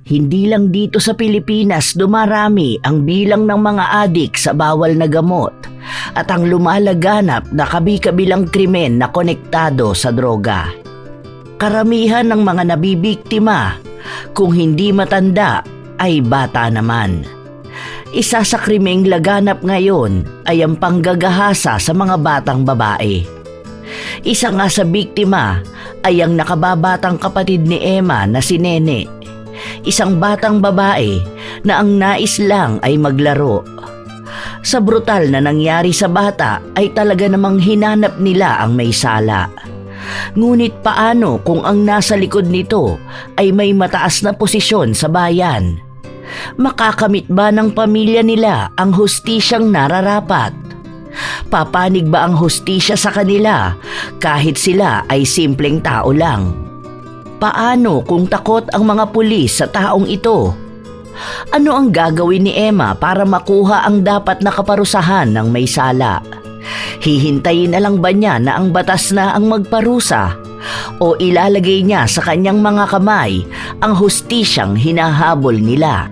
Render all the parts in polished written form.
Hindi lang dito sa Pilipinas dumarami ang bilang ng mga adik sa bawal na gamot at ang lumalaganap na kabi-kabilang krimen na konektado sa droga. Karamihan ng mga nabibiktima, kung hindi matanda, ay bata naman. Isa sa krimeng laganap ngayon ay ang panggagahasa sa mga batang babae. Isa nga sa biktima ay ang nakababatang kapatid ni Emma na si Nene, isang batang babae na ang nais lang ay maglaro. Sa brutal na nangyari sa bata ay talaga namang hinanap nila ang may sala. Ngunit paano kung ang nasa likod nito ay may mataas na posisyon sa bayan? Makakamit ba ng pamilya nila ang hustisyang nararapat? Papanig ba ang hustisya sa kanila kahit sila ay simpleng tao lang? Paano kung takot ang mga pulis sa taong ito? Ano ang gagawin ni Emma para makuha ang dapat na kaparusahan ng may sala? Hihintayin na lang ba niya na ang batas na ang magparusa? O ilalagay niya sa kanyang mga kamay ang hustisyang hinahabol nila?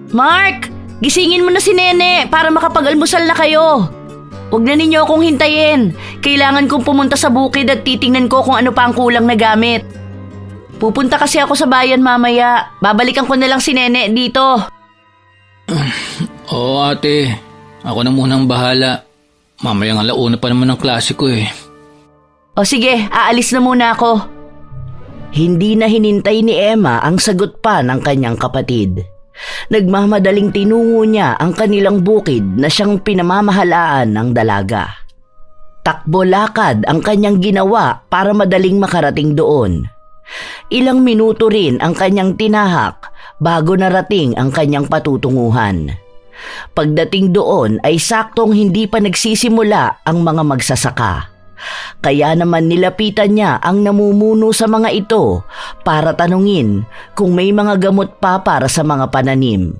Mark! Gisingin mo na si Nene para makapag-almusal na kayo! Huwag na ninyo akong hintayin. Kailangan kong pumunta sa bukid at titingnan ko kung ano pa ang kulang na gamit. Pupunta kasi ako sa bayan mamaya. Babalikan ko na lang si Nene dito. Oo ate, ako na munang bahala. Mamayang alauna pa naman ang klase ko eh. O sige, aalis na muna ako. Hindi na hinintay ni Emma ang sagot pa ng kanyang kapatid. Nagmamadaling tinungo niya ang kanilang bukid na siyang pinamamahalaan ng dalaga. Takbo lakad ang kanyang ginawa para madaling makarating doon. Ilang minuto rin ang kanyang tinahak bago narating ang kanyang patutunguhan. Pagdating doon ay saktong hindi pa nagsisimula ang mga magsasaka. Kaya naman nilapitan niya ang namumuno sa mga ito para tanungin kung may mga gamot pa para sa mga pananim.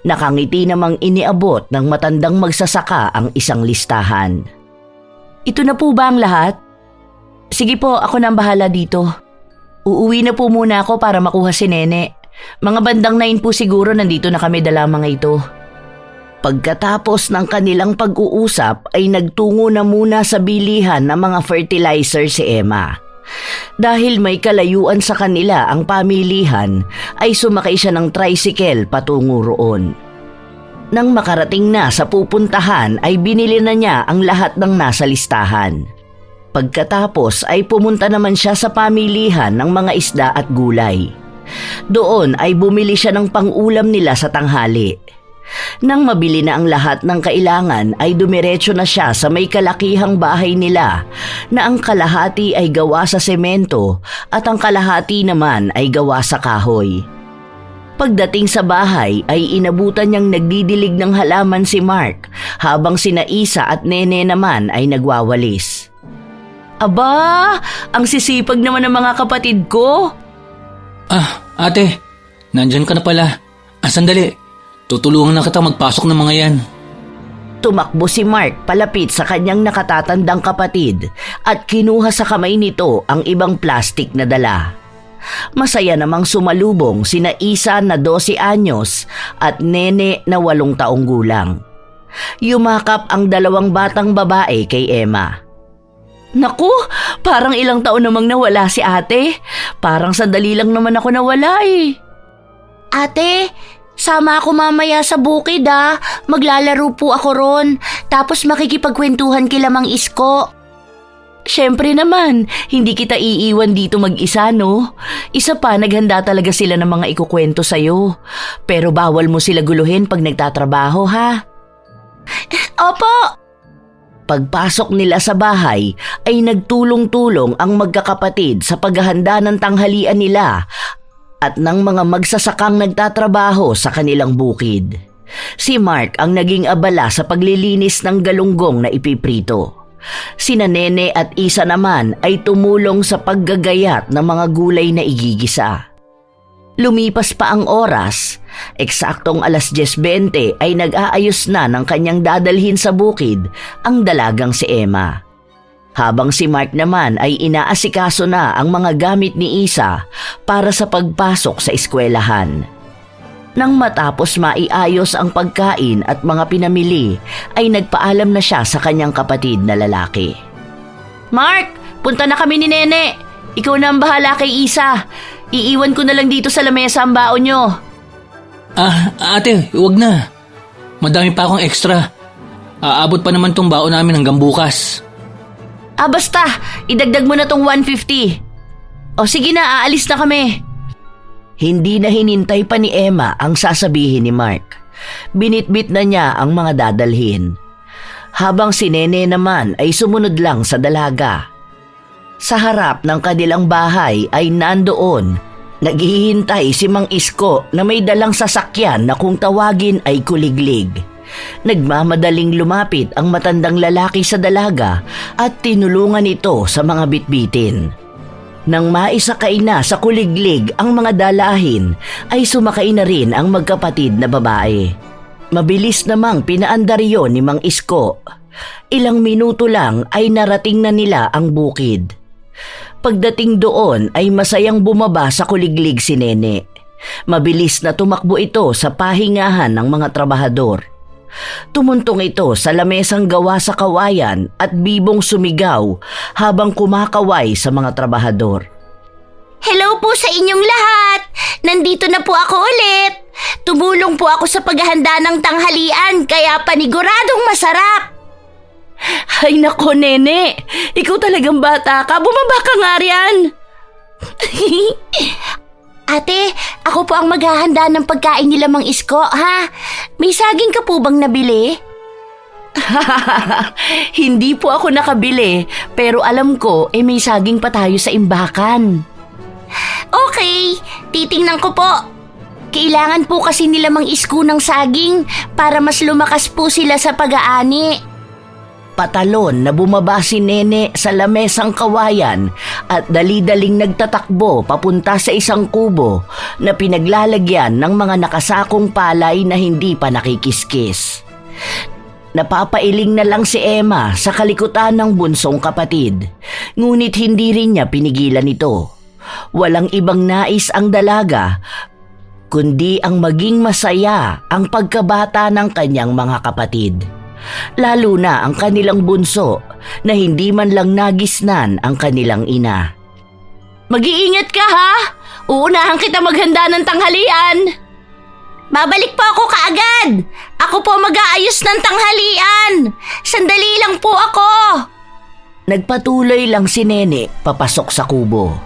Nakangiti namang iniabot ng matandang magsasaka ang isang listahan. Ito na po ba ang lahat? Sige po, ako na ang bahala dito. Uuwi na po muna ako para makuha si Nene. Mga bandang 9 po siguro nandito na kami dala mga ito. Pagkatapos ng kanilang pag-uusap ay nagtungo na muna sa bilihan ng mga fertilizer si Emma. Dahil may kalayuan sa kanila ang pamilihan ay sumakay siya ng tricycle patungo roon. Nang makarating na sa pupuntahan ay binili na niya ang lahat ng nasa listahan. Pagkatapos ay pumunta naman siya sa pamilihan ng mga isda at gulay. Doon ay bumili siya ng pang-ulam nila sa tanghali. Nang mabili na ang lahat ng kailangan ay dumiretso na siya sa may kalakihang bahay nila na ang kalahati ay gawa sa semento at ang kalahati naman ay gawa sa kahoy. Pagdating sa bahay ay inabutan niyang nagdidilig ng halaman si Mark habang sina Isa at Nene naman ay nagwawalis. Aba, ang sisipag naman ng mga kapatid ko. Ah, ate, nandyan ka na pala. Sandali. Tutulungan na kita magpasok ng mga yan. Tumakbo si Mark palapit sa kanyang nakatatandang kapatid at kinuha sa kamay nito ang ibang plastik na dala. Masaya namang sumalubong sina Isa na 12 anyos at Nene na 8 taong gulang. Yumakap ang dalawang batang babae kay Emma. Naku, parang ilang taon namang nawala si ate. Parang sandali lang naman ako nawala eh. Ate, sama ako mamaya sa bukid ah. Maglalaro po ako ron. Tapos makikipagkwentuhan kila Mang Isko. Siyempre naman, hindi kita iiwan dito mag-isa no? Isa pa, naghanda talaga sila ng mga ikukwento sa'yo. Pero bawal mo sila guluhin pag nagtatrabaho ha? Opo! Pagpasok nila sa bahay ay nagtulong-tulong ang magkakapatid sa paghahanda ng tanghalian nila at ng mga magsasakang nagtatrabaho sa kanilang bukid. Si Mark ang naging abala sa paglilinis ng galunggong na ipiprito. Sina Nene at Isa naman ay tumulong sa paggagayat ng mga gulay na igigisa. Lumipas pa ang oras, eksaktong 10:20 ay nag-aayos na ng kanyang dadalhin sa bukid ang dalagang si Emma. Habang si Mark naman ay inaasikaso na ang mga gamit ni Isa para sa pagpasok sa eskwelahan. Nang matapos maiayos ang pagkain at mga pinamili, ay nagpaalam na siya sa kanyang kapatid na lalaki. Mark, punta na kami ni Nene. Ikaw na ang bahala kay Isa. Iiwan ko na lang dito sa lamesa ang baon nyo. Ate, huwag na. Madami pa akong extra. Aabot pa naman tong baon namin hanggang bukas. Basta, idagdag mo na tong 150. O sige na, aalis na kami. Hindi na hinintay pa ni Emma ang sasabihin ni Mark. Binitbit na niya ang mga dadalhin. Habang si Nene naman ay sumunod lang sa dalaga. Sa harap ng kanilang bahay ay nandoon, naghihintay si Mang Isko na may dalang sasakyan na kung tawagin ay kuliglig. Nagmamadaling lumapit ang matandang lalaki sa dalaga at tinulungan ito sa mga bitbitin. Nang maisakay na sa kuliglig ang mga dalahin, ay sumakay na rin ang magkapatid na babae. Mabilis namang pinaandar yon ni Mang Isko. Ilang minuto lang ay narating na nila ang bukid. Pagdating doon ay masayang bumaba sa kuliglig si Nene. Mabilis na tumakbo ito sa pahingahan ng mga trabahador. Tumuntong ito sa lamesang gawa sa kawayan at bibong sumigaw habang kumakaway sa mga trabahador. Hello po sa inyong lahat! Nandito na po ako ulit! Tumulong po ako sa paghahanda ng tanghalian kaya paniguradong masarap! Ay nako, Nene! Ikaw talagang bata ka! Bumaba ka nga riyan! Ate, ako po ang maghahanda ng pagkain nila Mang Isko, ha? May saging ka po bang nabili? Hindi po ako nakabili, pero alam ko may saging pa tayo sa imbakan. Okay, titingnan ko po. Kailangan po kasi nila Mang Isko ng saging para mas lumakas po sila sa pag-aani. Patalon na bumaba si Nene sa lamesang kawayan at dali-daling nagtatakbo papunta sa isang kubo na pinaglalagyan ng mga nakasakong palay na hindi pa nakikiskis. Napapailing na lang si Emma sa kalikutan ng bunsong kapatid, ngunit hindi rin niya pinigilan ito. Walang ibang nais ang dalaga, kundi ang maging masaya ang pagkabata ng kanyang mga kapatid. Lalo na ang kanilang bunso na hindi man lang nagisnan ang kanilang ina. Mag-iingat ka ha! Uunahan kita maghanda ng tanghalian! Babalik po ako kaagad! Ako po mag-aayos ng tanghalian! Sandali lang po ako! Nagpatuloy lang si Nene papasok sa kubo.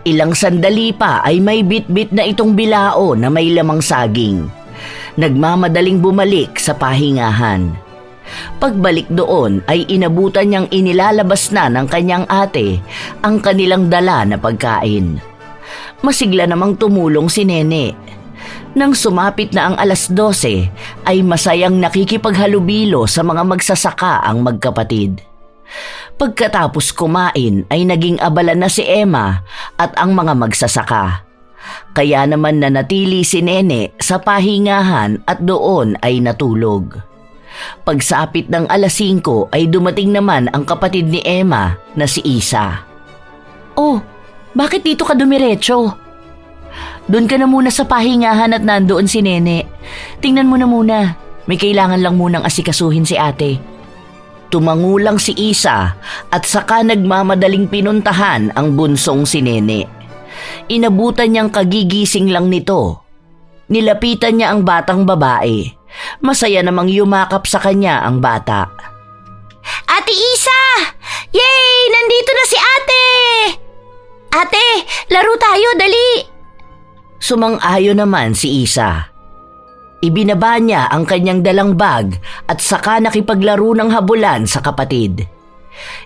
Ilang sandali pa ay may bit-bit na itong bilao na may lamang saging. Nagmamadaling bumalik sa pahingahan. Pagbalik doon ay inabutan niyang inilalabas na ng kanyang ate ang kanilang dala na pagkain. Masigla namang tumulong si Nene. Nang sumapit na ang 12:00 ay masayang nakikipaghalubilo sa mga magsasaka ang magkapatid. Pagkatapos kumain ay naging abala na si Emma at ang mga magsasaka. Kaya naman nanatili si Nene sa pahingahan at doon ay natulog. Pagsapit ng 5:00 ay dumating naman ang kapatid ni Emma na si Isa. Oh, bakit dito ka dumiretso? Doon ka na muna sa pahingahan at nandoon si Nene. Tingnan mo na muna, may kailangan lang munang asikasuhin si ate. Tumangulang si Isa at saka nagmamadaling pinuntahan ang bunsong si Nene. Inabutan niyang kagigising lang nito. Nilapitan niya ang batang babae. Masaya namang yumakap sa kanya ang bata. Ate Isa! Yay! Nandito na si ate! Ate, laro tayo, dali! Sumang-ayon naman si Isa. Ibinaba niya ang kanyang dalang bag at saka nakipaglaro ng habulan sa kapatid.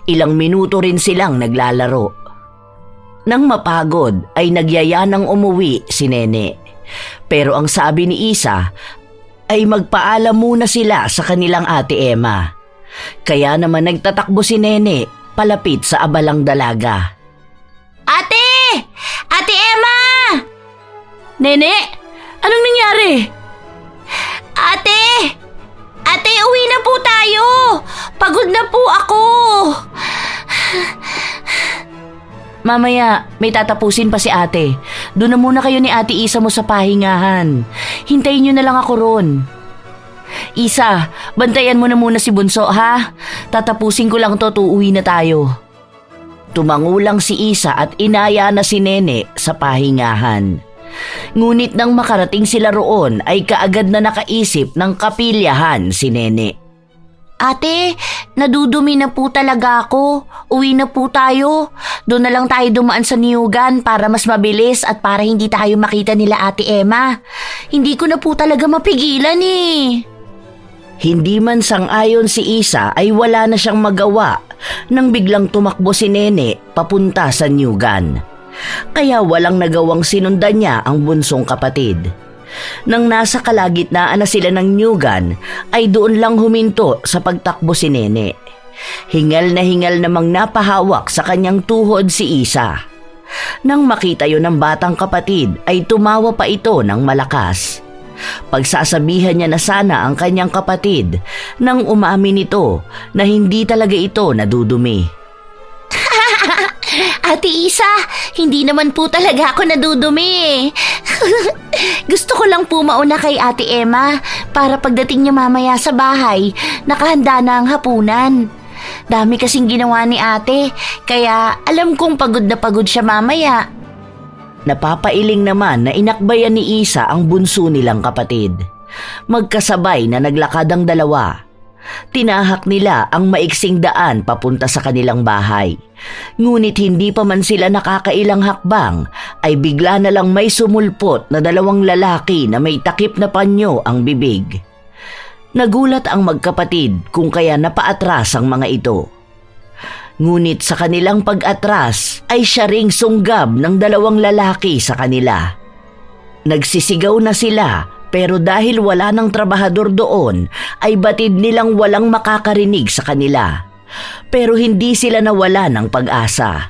Ilang minuto rin silang naglalaro. Nang mapagod ay nagyaya ng umuwi si Nene. Pero ang sabi ni Isa ay magpaalam muna sila sa kanilang ate Emma. Kaya naman nagtatakbo si Nene palapit sa abalang dalaga. Ate! Ate Emma! Nene, anong nangyari? Ate! Ate, uwi na po tayo! Pagod na po ako! Mamaya, may tatapusin pa si ate. Doon na muna kayo ni Ate Isa mo sa pahingahan. Hintayin niyo na lang ako ron. Isa, bantayan mo na muna si Bunso, ha? Tatapusin ko lang to, uuwi na tayo. Tumangulang si Isa at inaya na si Nene sa pahingahan. Ngunit nang makarating sila roon ay kaagad na nakaisip ng kapilyahan si Nene. Ate, nadudumi na po talaga ako. Uwi na po tayo. Doon na lang tayo dumaan sa Niyugan para mas mabilis at para hindi tayo makita nila Ate Emma. Hindi ko na po talaga mapigilan eh. Hindi man sang-ayon si Isa ay wala na siyang magawa nang biglang tumakbo si Nene papunta sa Niyugan. Kaya walang nagawang sinundan niya ang bunsong kapatid. Nang nasa kalagitnaan na sila ng Niyugan ay doon lang huminto sa pagtakbo si Nene. Hingal na hingal namang napahawak sa kanyang tuhod si Isa. Nang makita yon ng batang kapatid ay tumawa pa ito ng malakas. Pagsasabihan niya na sana ang kanyang kapatid nang umamin ito na hindi talaga ito nadudumi. Ate Isa, hindi naman po talaga ako nadudumi. Gusto ko lang po mauna kay Ate Emma para pagdating niya mamaya sa bahay, nakahanda na ang hapunan. Dami kasing ginawa ni ate, kaya alam kong pagod na pagod siya mamaya. Napapailing naman na inakbayan ni Isa ang bunso nilang kapatid. Magkasabay na naglakad ang dalawa. Tinahak nila ang maiksing daan papunta sa kanilang bahay. Ngunit hindi pa man sila nakakailang hakbang ay bigla na lang may sumulpot na dalawang lalaki na may takip na panyo ang bibig. Nagulat ang magkapatid kung kaya napaatras ang mga ito. Ngunit sa kanilang pag-atras ay siya ring sunggab ng dalawang lalaki sa kanila. Nagsisigaw na sila pero dahil wala ng trabahador doon ay batid nilang walang makakarinig sa kanila. Pero hindi sila nawala ng pag-asa.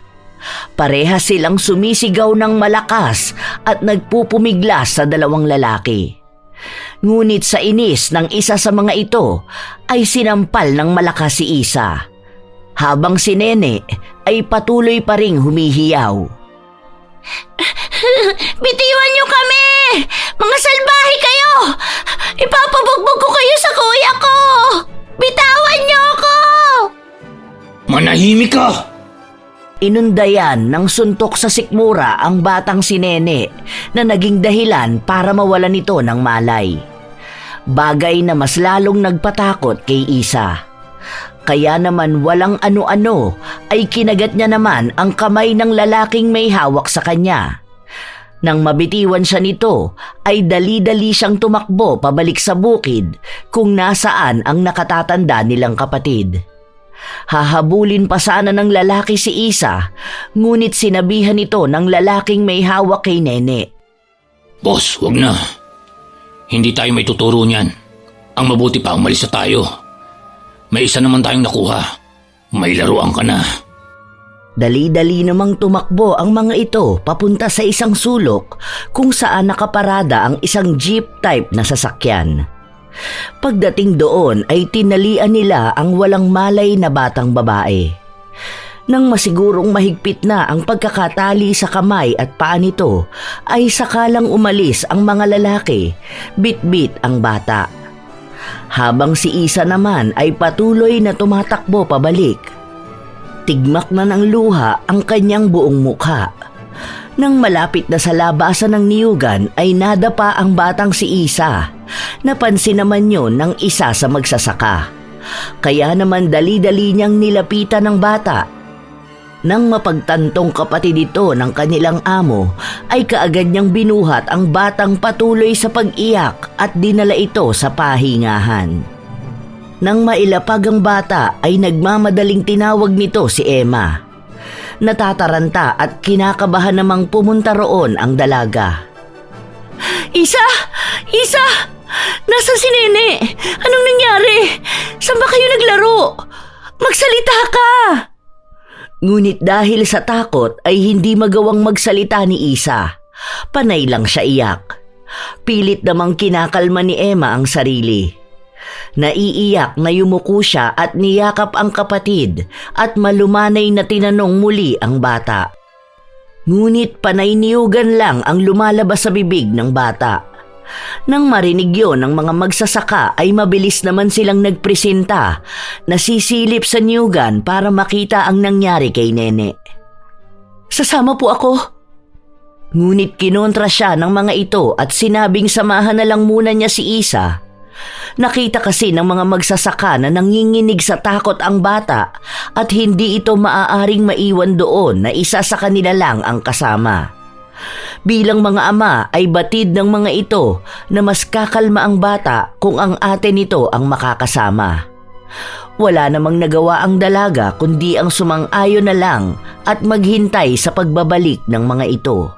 Parehas silang sumisigaw ng malakas at nagpupumiglas sa dalawang lalaki. Ngunit sa inis ng isa sa mga ito ay sinampal ng malakas si Isa. Habang si Nene ay patuloy pa ring humihiyaw. Bitiwan niyo kami! Mga salbahe kayo! Ipapabugbog ko kayo sa kuya ko! Bitawan niyo ako! Manahimik ka! Inundayan ng suntok sa sikmura ang batang si Nene na naging dahilan para mawalan nito ng malay. Bagay na mas lalong nagpatakot kay Isa. Kaya naman walang ano-ano ay kinagat niya naman ang kamay ng lalaking may hawak sa kanya. Nang mabitiwan siya nito ay dali-dali siyang tumakbo pabalik sa bukid kung nasaan ang nakatatanda nilang kapatid. Hahabulin pa sana ng lalaki si Isa, ngunit sinabihan ito ng lalaking may hawak kay Nene. Boss, wag na. Hindi tayo may tuturo niyan. Ang mabuti pa, umalis na tayo. May isa naman tayong nakuha. May laruan ka na. Dali-dali namang tumakbo ang mga ito papunta sa isang sulok kung saan nakaparada ang isang jeep type na sasakyan. Pagdating doon ay tinalian nila ang walang malay na batang babae. Nang masigurong mahigpit na ang pagkakatali sa kamay at paa nito, ay sakalang umalis ang mga lalaki, bit-bit ang bata. Habang si Isa naman ay patuloy na tumatakbo pabalik. Tigmak na ng luha ang kanyang buong mukha. Nang malapit na sa labasan ng Niyugan ay nadapa ang batang si Isa. Napansin naman yun ng isa sa magsasaka. Kaya naman dali-dali niyang nilapitan ng bata. Nang mapagtantong kapatid ito ng kanilang amo, ay kaagad niyang binuhat ang batang patuloy sa pag-iyak at dinala ito sa pahingahan. Nang mailapag ang bata ay nagmamadaling tinawag nito si Emma. Natataranta at kinakabahan namang pumunta roon ang dalaga. Isa! Isa! Nasaan si Nene? Anong nangyari? Saan ba kayo naglaro? Magsalita ka! Ngunit dahil sa takot ay hindi magawang magsalita ni Isa. Panay lang siya iyak. Pilit namang kinakalma ni Emma ang sarili. Naiiyak na yumuko siya at niyakap ang kapatid at malumanay na tinanong muli ang bata. Ngunit panay niyugan lang ang lumalabas sa bibig ng bata. Nang marinig yon ng mga magsasaka ay mabilis naman silang nagpresenta, nasisilip sa niyugan para makita ang nangyari kay Nene. "Sasama po ako." Ngunit kinontra siya ng mga ito at sinabing samahan na lang muna niya si Isa. Nakita kasi ng mga magsasaka na nanginginig sa takot ang bata at hindi ito maaaring maiwan doon na isa sa kanila lang ang kasama. Bilang mga ama ay batid ng mga ito na mas kakalma ang bata kung ang ate nito ang makakasama. Wala namang nagawa ang dalaga kundi ang sumang-ayon na lang at maghintay sa pagbabalik ng mga ito.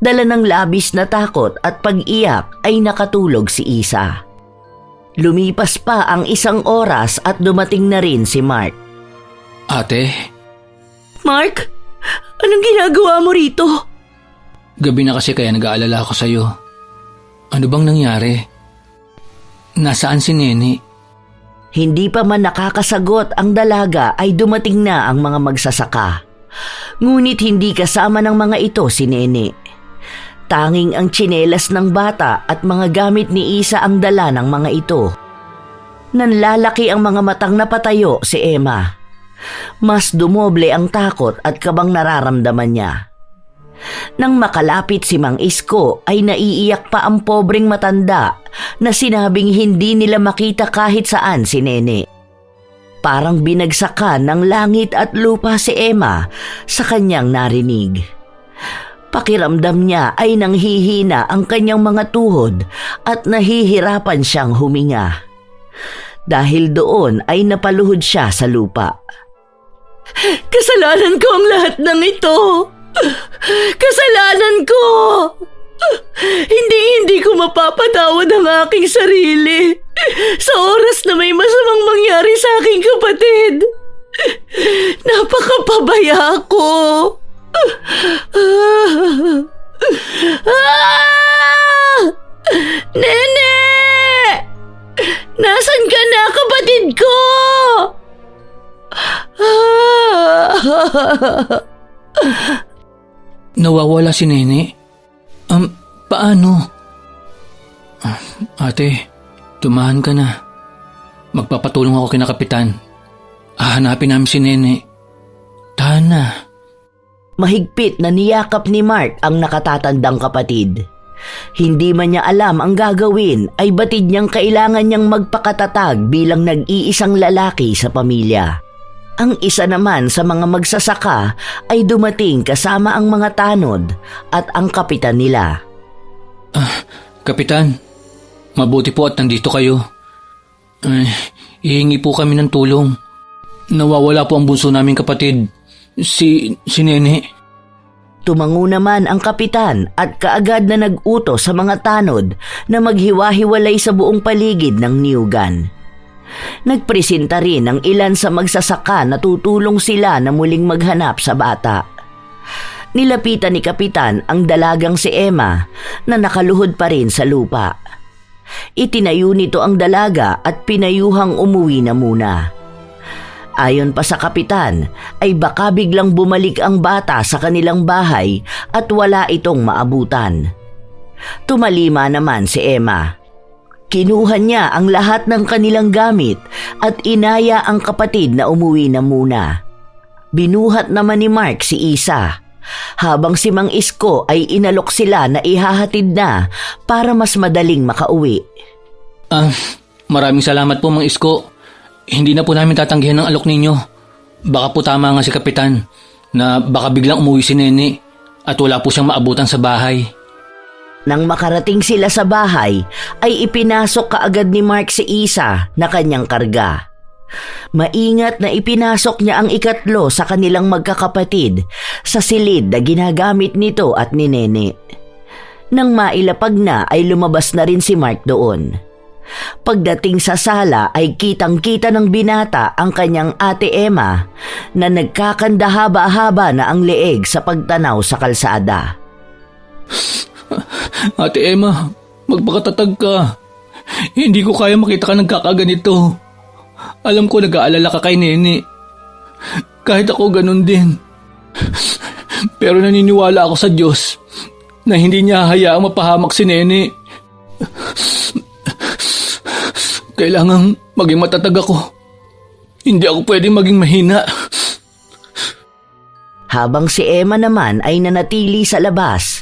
Dala ng labis na takot at pag-iyak ay nakatulog si Isa. Lumipas pa ang 1 oras at dumating na rin si Mark. Ate, "Mark, anong ginagawa mo rito?" gabi na kasi kaya nag-aalala ako sa'yo. Ano bang nangyari? Nasaan si Nene? Hindi pa man nakakasagot ang dalaga ay dumating na ang mga magsasaka. Ngunit hindi kasama ng mga ito si Nene. Tanging ang tsinelas ng bata at mga gamit ni Isa ang dala ng mga ito. Nanlalaki ang mga matang napatayo si Emma. Mas dumoble ang takot at kabang nararamdaman niya. Nang makalapit si Mang Isko ay naiiyak pa ang pobreng matanda na sinabing hindi nila makita kahit saan si Nene. Parang binagsakan ng langit at lupa si Emma sa kanyang narinig. Pakiramdam niya ay nanghihina ang kanyang mga tuhod at nahihirapan siyang huminga. Dahil doon ay napaluhod siya sa lupa. "Kasalanan ko ang lahat ng ito! Kasalanan ko! Hindi ko mapapatawad ang aking sarili sa oras na may masamang mangyari sa aking kapatid. Napakapabaya ako! Nene! Nasaan ka na, kapatid ko?" Nawawala si Nene? Paano? Ate, tumahan ka na. Magpapatulong ako kina Kapitan. Hahanapin namin si Nene. Tahan na. Mahigpit na niyakap ni Mark ang nakatatandang kapatid. Hindi man niya alam ang gagawin ay batid niyang kailangan niyang magpakatatag bilang nag-iisang lalaki sa pamilya. Ang isa naman sa mga magsasaka ay dumating kasama ang mga tanod at ang kapitan nila. Kapitan, mabuti po at nandito kayo. Hihingi po kami ng tulong. Nawawala po ang bunso naming kapatid, si Nene. Tumango naman ang kapitan at kaagad na nag-utos sa mga tanod na maghiwa-hiwalay sa buong paligid ng niyugan. Nagpresenta rin ang ilan sa magsasaka na tutulong sila na muling maghanap sa bata. Nilapitan ni Kapitan ang dalagang si Emma na nakaluhod pa rin sa lupa. Itinayo nito ang dalaga at pinayuhang umuwi na muna. Ayon pa sa Kapitan ay baka biglang bumalik ang bata sa kanilang bahay at wala itong maabutan. Tumalima naman si Emma. Kinuha niya ang lahat ng kanilang gamit at inaya ang kapatid na umuwi na muna. Binuhat naman ni Mark si Isa, habang si Mang Isko ay inalok sila na ihahatid na para mas madaling makauwi. Maraming salamat po, Mang Isko. Hindi na po namin tatanggihan ang alok ninyo. Baka po tama nga si Kapitan na baka biglang umuwi si Nene at wala po siyang maabutan sa bahay. Nang makarating sila sa bahay, ay ipinasok kaagad ni Mark si Isa na kanyang karga. Maingat na ipinasok niya ang ikatlo sa kanilang magkakapatid sa silid na ginagamit nito at ni Nene. Nang mailapag na ay lumabas na rin si Mark doon. Pagdating sa sala ay kitang-kita ng binata ang kanyang ate Emma na nagkakandahaba-haba na ang leeg sa pagtanaw sa kalsada. Ate Emma, magpakatatag ka. Hindi ko kaya makita ka nagkakaganito. Alam ko nag-aalala ka kay Nene. Kahit ako ganun din. Pero naniniwala ako sa Diyos na hindi niya hayaang mapahamak si Nene. Kailangang maging matatag ako. Hindi ako pwedeng maging mahina. Habang si Emma naman ay nanatili sa labas,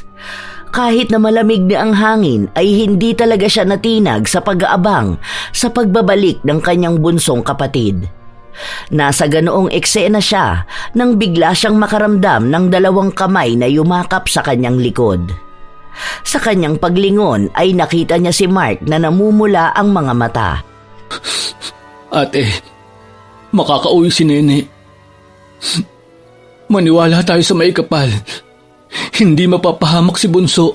kahit na malamig na ang hangin ay hindi talaga siya natinag sa pag-aabang sa pagbabalik ng kanyang bunsong kapatid. Nasa ganoong eksena siya nang bigla siyang makaramdam ng dalawang kamay na yumakap sa kanyang likod. Sa kanyang paglingon ay nakita niya si Mark na namumula ang mga mata. Ate, makakauwi si Nene. Maniwala tayo sa may kapal. Hindi mapapahamak si Bunso.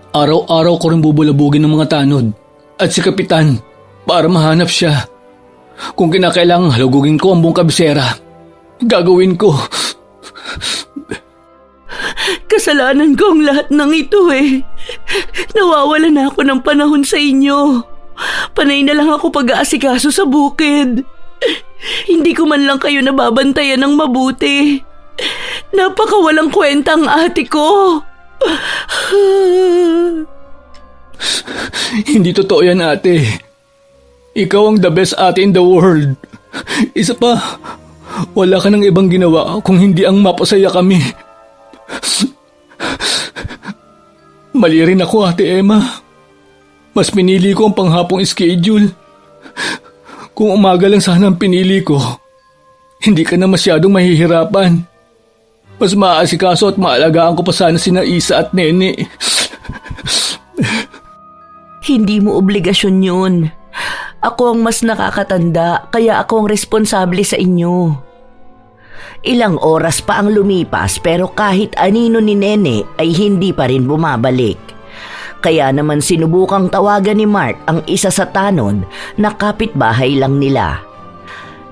Araw-araw ko rin bubulabugin ng mga tanod at si Kapitan para mahanap siya. Kung kinakailangang halugugin ko ang buong kabisera, gagawin ko. Kasalanan ko ang lahat ng ito eh. Nawawala na ako ng panahon sa inyo. Panay na lang ako pag-aasikaso sa bukid. Hindi ko man lang kayo nababantayan ng mabuti. Napakawalang kwenta ang ate ko. Hindi totoo yan, ate. Ikaw ang the best ate in the world. Isa pa, wala ka ng ibang ginawa kung hindi ang mapasaya kami. Mali rin ako, Ate Emma. Mas pinili ko ang panghapong schedule. Kung umaga lang sana ang pinili ko, hindi ka na masyadong mahihirapan. Mas maaasikaso at maalagaan ko pa sana sina Isa at Nene. Hindi mo obligasyon yun. Ako ang mas nakakatanda, kaya ako ang responsable sa inyo. Ilang oras pa ang lumipas pero kahit anino ni Nene ay hindi pa rin bumabalik. Kaya naman sinubukang tawagan ni Mark ang isa sa tanod na kapitbahay lang nila.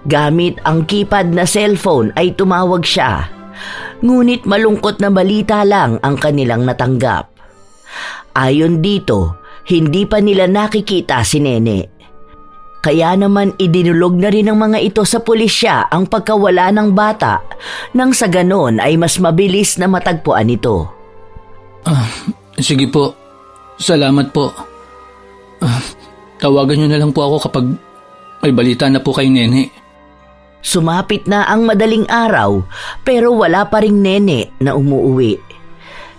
Gamit ang keypad na cellphone ay tumawag siya. Ngunit malungkot na balita lang ang kanilang natanggap. Ayon dito, hindi pa nila nakikita si Nene. Kaya naman idinulog na rin ng mga ito sa pulisya ang pagkawala ng bata nang sa ganon ay mas mabilis na matagpuan ito. Sige po. Salamat po. Tawagan niyo na lang po ako kapag may balita na po kay Nene. Sumapit na ang madaling araw pero wala pa ring Nene na umuuwi.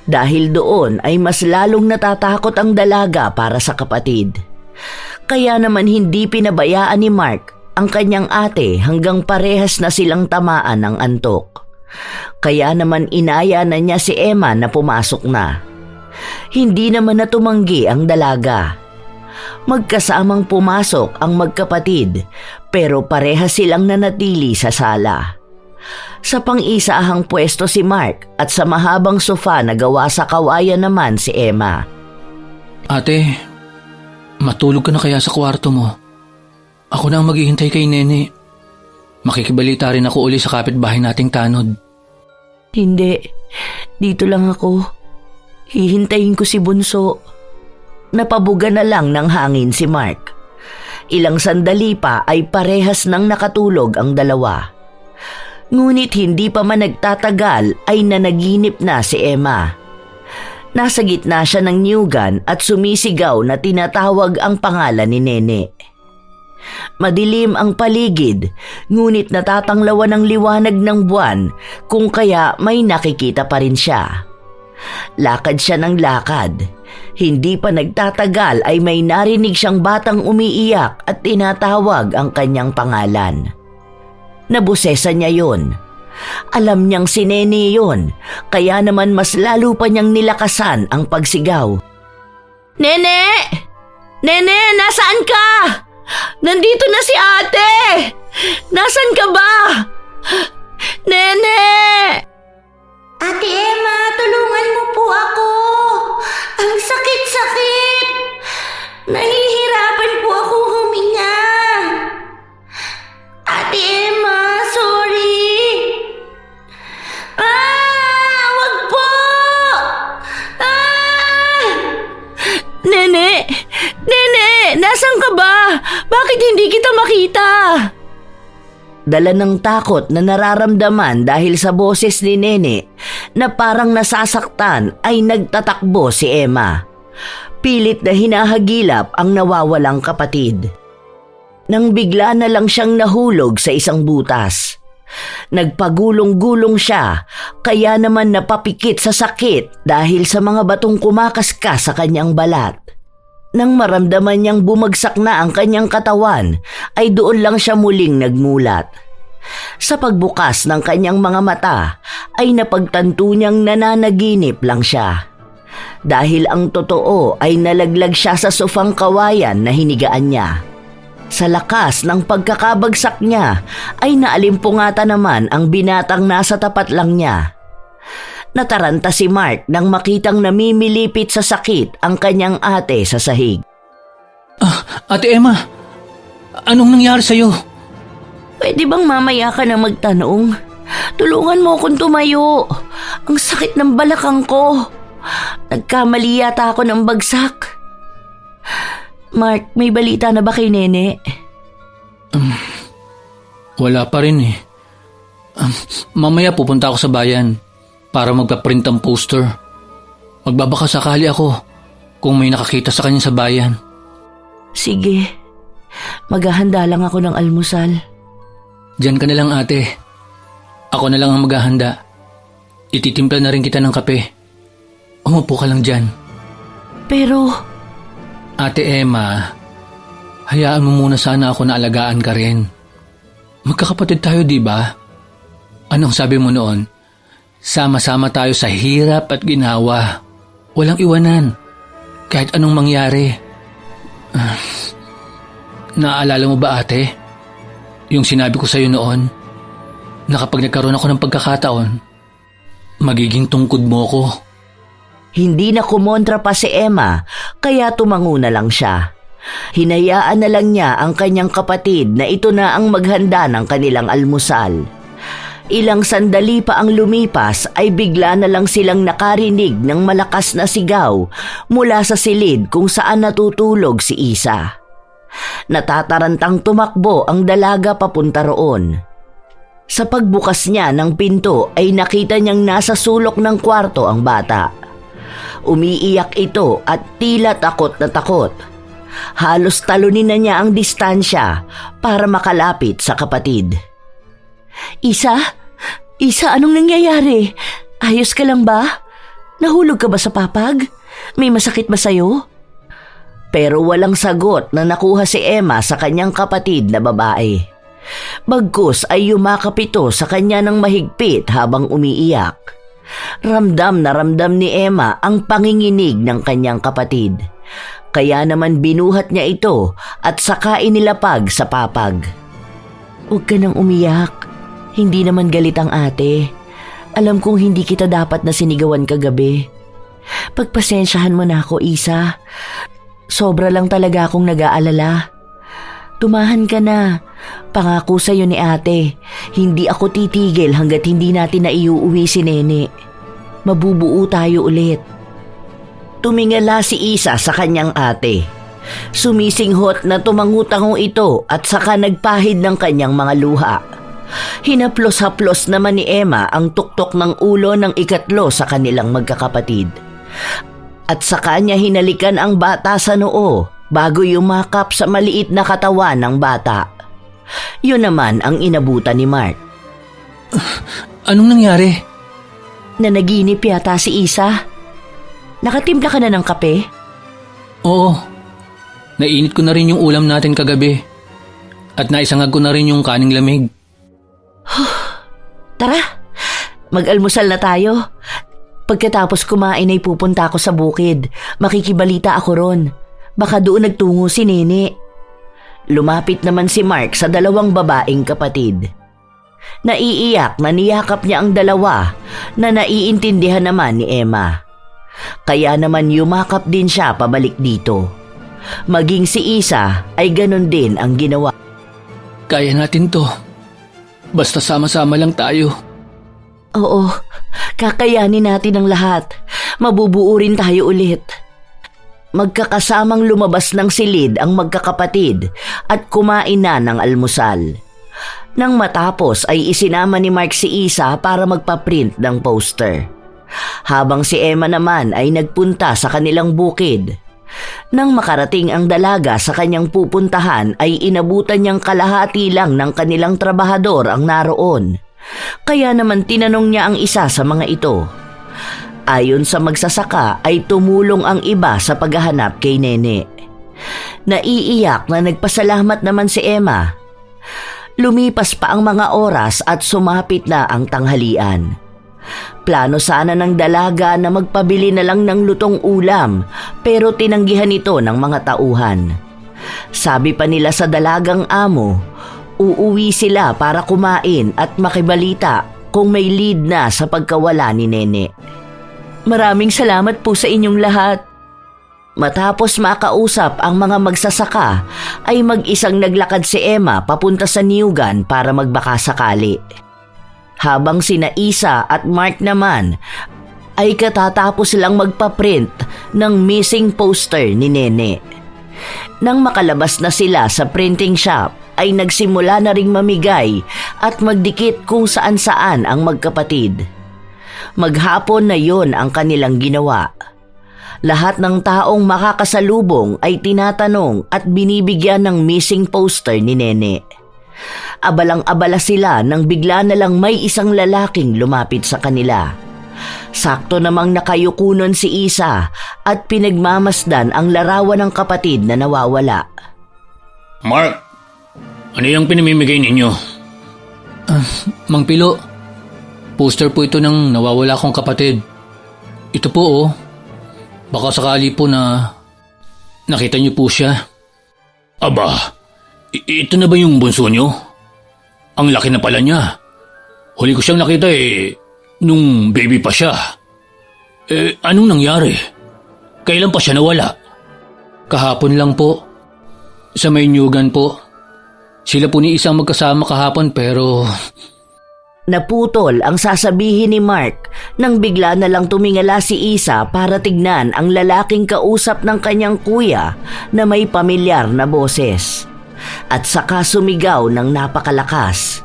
Dahil doon ay mas lalong natatakot ang dalaga para sa kapatid. Kaya naman hindi pinabayaan ni Mark ang kanyang ate hanggang parehas na silang tamaan ng antok. Kaya naman inaya na niya si Emma na pumasok na. Hindi naman na tumanggi ang dalaga. Magkasamang pumasok ang magkapatid pero parehas silang nanatili sa sala. Sa pang-isahang pwesto si Mark at sa mahabang sofa na gawa sa kawayan naman si Emma. Ate, matulog ka na kaya sa kwarto mo? Ako na ang maghihintay kay Nene. Makikibalita rin ako uli sa kapitbahay nating tanod. Hindi, dito lang ako. Hihintayin ko si Bunso. Napabuga na lang ng hangin si Mark. Ilang sandali pa ay parehas nang nakatulog ang dalawa. Ngunit hindi pa man nagtatagal ay nanaginip na si Emma. Nasa gitna siya ng niyugan at sumisigaw na tinatawag ang pangalan ni Nene. Madilim ang paligid, ngunit natatanglawan ng liwanag ng buwan kung kaya may nakikita pa rin siya. Lakad siya ng lakad. Hindi pa nagtatagal ay may narinig siyang batang umiiyak at tinatawag ang kanyang pangalan. Nabusesa niya yon. Alam niyang si Nene yon, kaya naman mas lalo pa niyang nilakasan ang pagsigaw. Nene! Nene, nasaan ka? Nandito na si ate! Nasaan ka ba? Nene! Ate Emma, tulungan mo po ako. Ang sakit-sakit. Nahihirapan po ako huminga. Ate Emma, sorry. Wag po! Nene! Nasaan ka ba? Bakit hindi kita makita? Dala ng takot na nararamdaman dahil sa boses ni Nene na parang nasasaktan ay nagtatakbo si Emma. Pilit na hinahagilap ang nawawalang kapatid. Nang bigla na lang siyang nahulog sa isang butas. Nagpagulong-gulong siya, kaya naman napapikit sa sakit dahil sa mga batong kumakaskas sa kanyang balat. Nang maramdaman niyang bumagsak na ang kanyang katawan, ay doon lang siya muling nagmulat. Sa pagbukas ng kanyang mga mata, ay napagtanto niyang nananaginip lang siya. Dahil ang totoo ay nalaglag siya sa sofang kawayan na hinigaan niya. Sa lakas ng pagkakabagsak niya, ay naalimpungata naman ang binatang nasa tapat lang niya. Nataranta si Mark nang makitang namimilipit sa sakit ang kanyang ate sa sahig. Ate Emma, anong nangyari sa'yo? Pwede bang mamaya ka na magtanong? Tulungan mo akong tumayo. Ang sakit ng balakang ko. Nagkamali yata ako ng bagsak. Mark, may balita na ba kay Nene? Wala pa rin eh. Mamaya pupunta ako sa bayan para magpaprint ang poster. Magbabaka sakali ako kung may nakakita sa kanya sa bayan. Sige, maghahanda lang ako ng almusal. Diyan ka na lang ate. Ako na lang ang maghahanda. Ititimpla na rin kita ng kape. Umupo ka lang dyan. Pero, Ate Emma, hayaan mo muna sana ako na alagaan ka rin. Magkakapatid tayo, di ba? Anong sabi mo noon? Sama-sama tayo sa hirap at ginawa. Walang iwanan. Kahit anong mangyari. Naaalala mo ba ate? Yung sinabi ko sa'yo noon, na kapag nagkaroon ako ng pagkakataon, magiging tungkod mo ko. hindi na kumontra pa si Emma, kaya tumango na lang siya. Hinayaan na lang niya ang kanyang kapatid na ito na ang maghanda ng kanilang almusal. Ilang sandali pa ang lumipas ay bigla na lang silang nakarinig ng malakas na sigaw mula sa silid kung saan natutulog si Isa. Natatarantang tumakbo ang dalaga papunta roon. Sa pagbukas niya ng pinto ay nakita niyang nasa sulok ng kwarto ang bata. Umiiyak ito at tila takot na takot. Halos talunin na niya ang distansya para makalapit sa kapatid. Isa? Isa, anong nangyayari? Ayos ka lang ba? Nahulog ka ba sa papag? May masakit ba sa'yo? Pero walang sagot na nakuha si Emma sa kanyang kapatid na babae. Bagkus ay yumakap ito sa kanya ng mahigpit habang umiiyak. Ramdam na ramdam ni Emma ang panginginig ng kanyang kapatid. Kaya naman binuhat niya ito at saka inilapag sa papag. Huwag ka nang umiyak. Hindi naman galit ang ate. Alam kong hindi kita dapat na sinigawan kagabi. Pagpasensyahan mo na ako, Isa. Sobra lang talaga akong nag-aalala. Tumahan ka na. Pangako sa'yo ni ate, hindi ako titigil hanggat hindi natin naiuuwi si Nene. Mabubuo tayo ulit. Tumingala si Isa sa kanyang ate. Sumisinghot na tumangutango ito at saka nagpahid ng kanyang mga luha. Hinaplos-haplos naman ni Emma ang tuktok ng ulo ng ikatlo sa kanilang magkakapatid. At saka niya hinalikan ang bata sa noo bago yumakap sa maliit na katawan ng bata. Yun naman ang inabutan ni Mark. Anong nangyari? Nanaginip yata si Isa. Nakatimpla ka na ng kape? Oo. Nainit ko na rin yung ulam natin kagabi. At naisangag ko na rin yung kaning lamig. Tara, mag-almusal na tayo. Pagkatapos kumain ay pupunta ako sa bukid. Makikibalita ako ron. Baka doon nagtungo si Nene. Lumapit naman si Mark sa dalawang babaeng kapatid. Naiiyak na niyakap niya ang dalawa na naiintindihan naman ni Emma. Kaya naman yumakap din siya pabalik dito. Maging si Isa ay ganon din ang ginawa. Kaya natin to. Basta sama-sama lang tayo. Oo, kakayanin natin ang lahat. Mabubuo rin tayo ulit. magkakasamang lumabas ng silid ang magkakapatid at kumain na ng almusal. Nang matapos ay isinama ni Mark si Isa para magpa-print ng poster. Habang si Emma naman ay nagpunta sa kanilang bukid. Nang makarating ang dalaga sa kanyang pupuntahan ay inabutan niyang kalahati lang ng kanilang trabahador ang naroon. Kaya naman tinanong niya ang isa sa mga ito. Ayon sa magsasaka ay tumulong ang iba sa paghahanap kay Nene. Naiiyak na nagpasalamat naman si Emma. Lumipas pa ang mga oras at sumapit na ang tanghalian. Plano sana ng dalaga na magpabili na lang ng lutong ulam pero tinanggihan ito ng mga tauhan. Sabi pa nila sa dalagang amo, uuwi sila para kumain at makibalita kung may lead na sa pagkawala ni Nene. Maraming salamat po sa inyong lahat. Matapos makausap ang mga magsasaka, ay mag-isang naglakad si Emma papunta sa Niyugan para magbaka sakali. Habang sina Isa at Mark naman, ay katatapos lang magpa-print ng missing poster ni Nene. Nang makalabas na sila sa printing shop, ay nagsimula na ring mamigay at magdikit kung saan-saan ang magkapatid. Maghapon na yon ang kanilang ginawa. Lahat ng taong makakasalubong ay tinatanong at binibigyan ng missing poster ni Nene. Abalang-abala sila nang bigla na lang may isang lalaking lumapit sa kanila. Sakto namang nakayukunon si Isa at pinagmamasdan ang larawan ng kapatid na nawawala. Mark, ano yung pinamimigay ninyo? Mang Pilo, poster po ito ng nawawala kong kapatid. Ito po oh. Baka sakali po na nakita niyo po siya. Aba, ito na ba yung bunso niyo? Ang laki na pala niya. Huli ko siyang nakita nung baby pa siya. Anong nangyari? Kailan pa siya nawala? Kahapon lang po. Sa may Niyugan po. Sila po ni Isang magkasama kahapon pero... Naputol ang sasabihin ni Mark nang bigla na lang tumingala si Isa para tignan ang lalaking kausap ng kanyang kuya na may pamilyar na boses. At saka sumigaw ng napakalakas.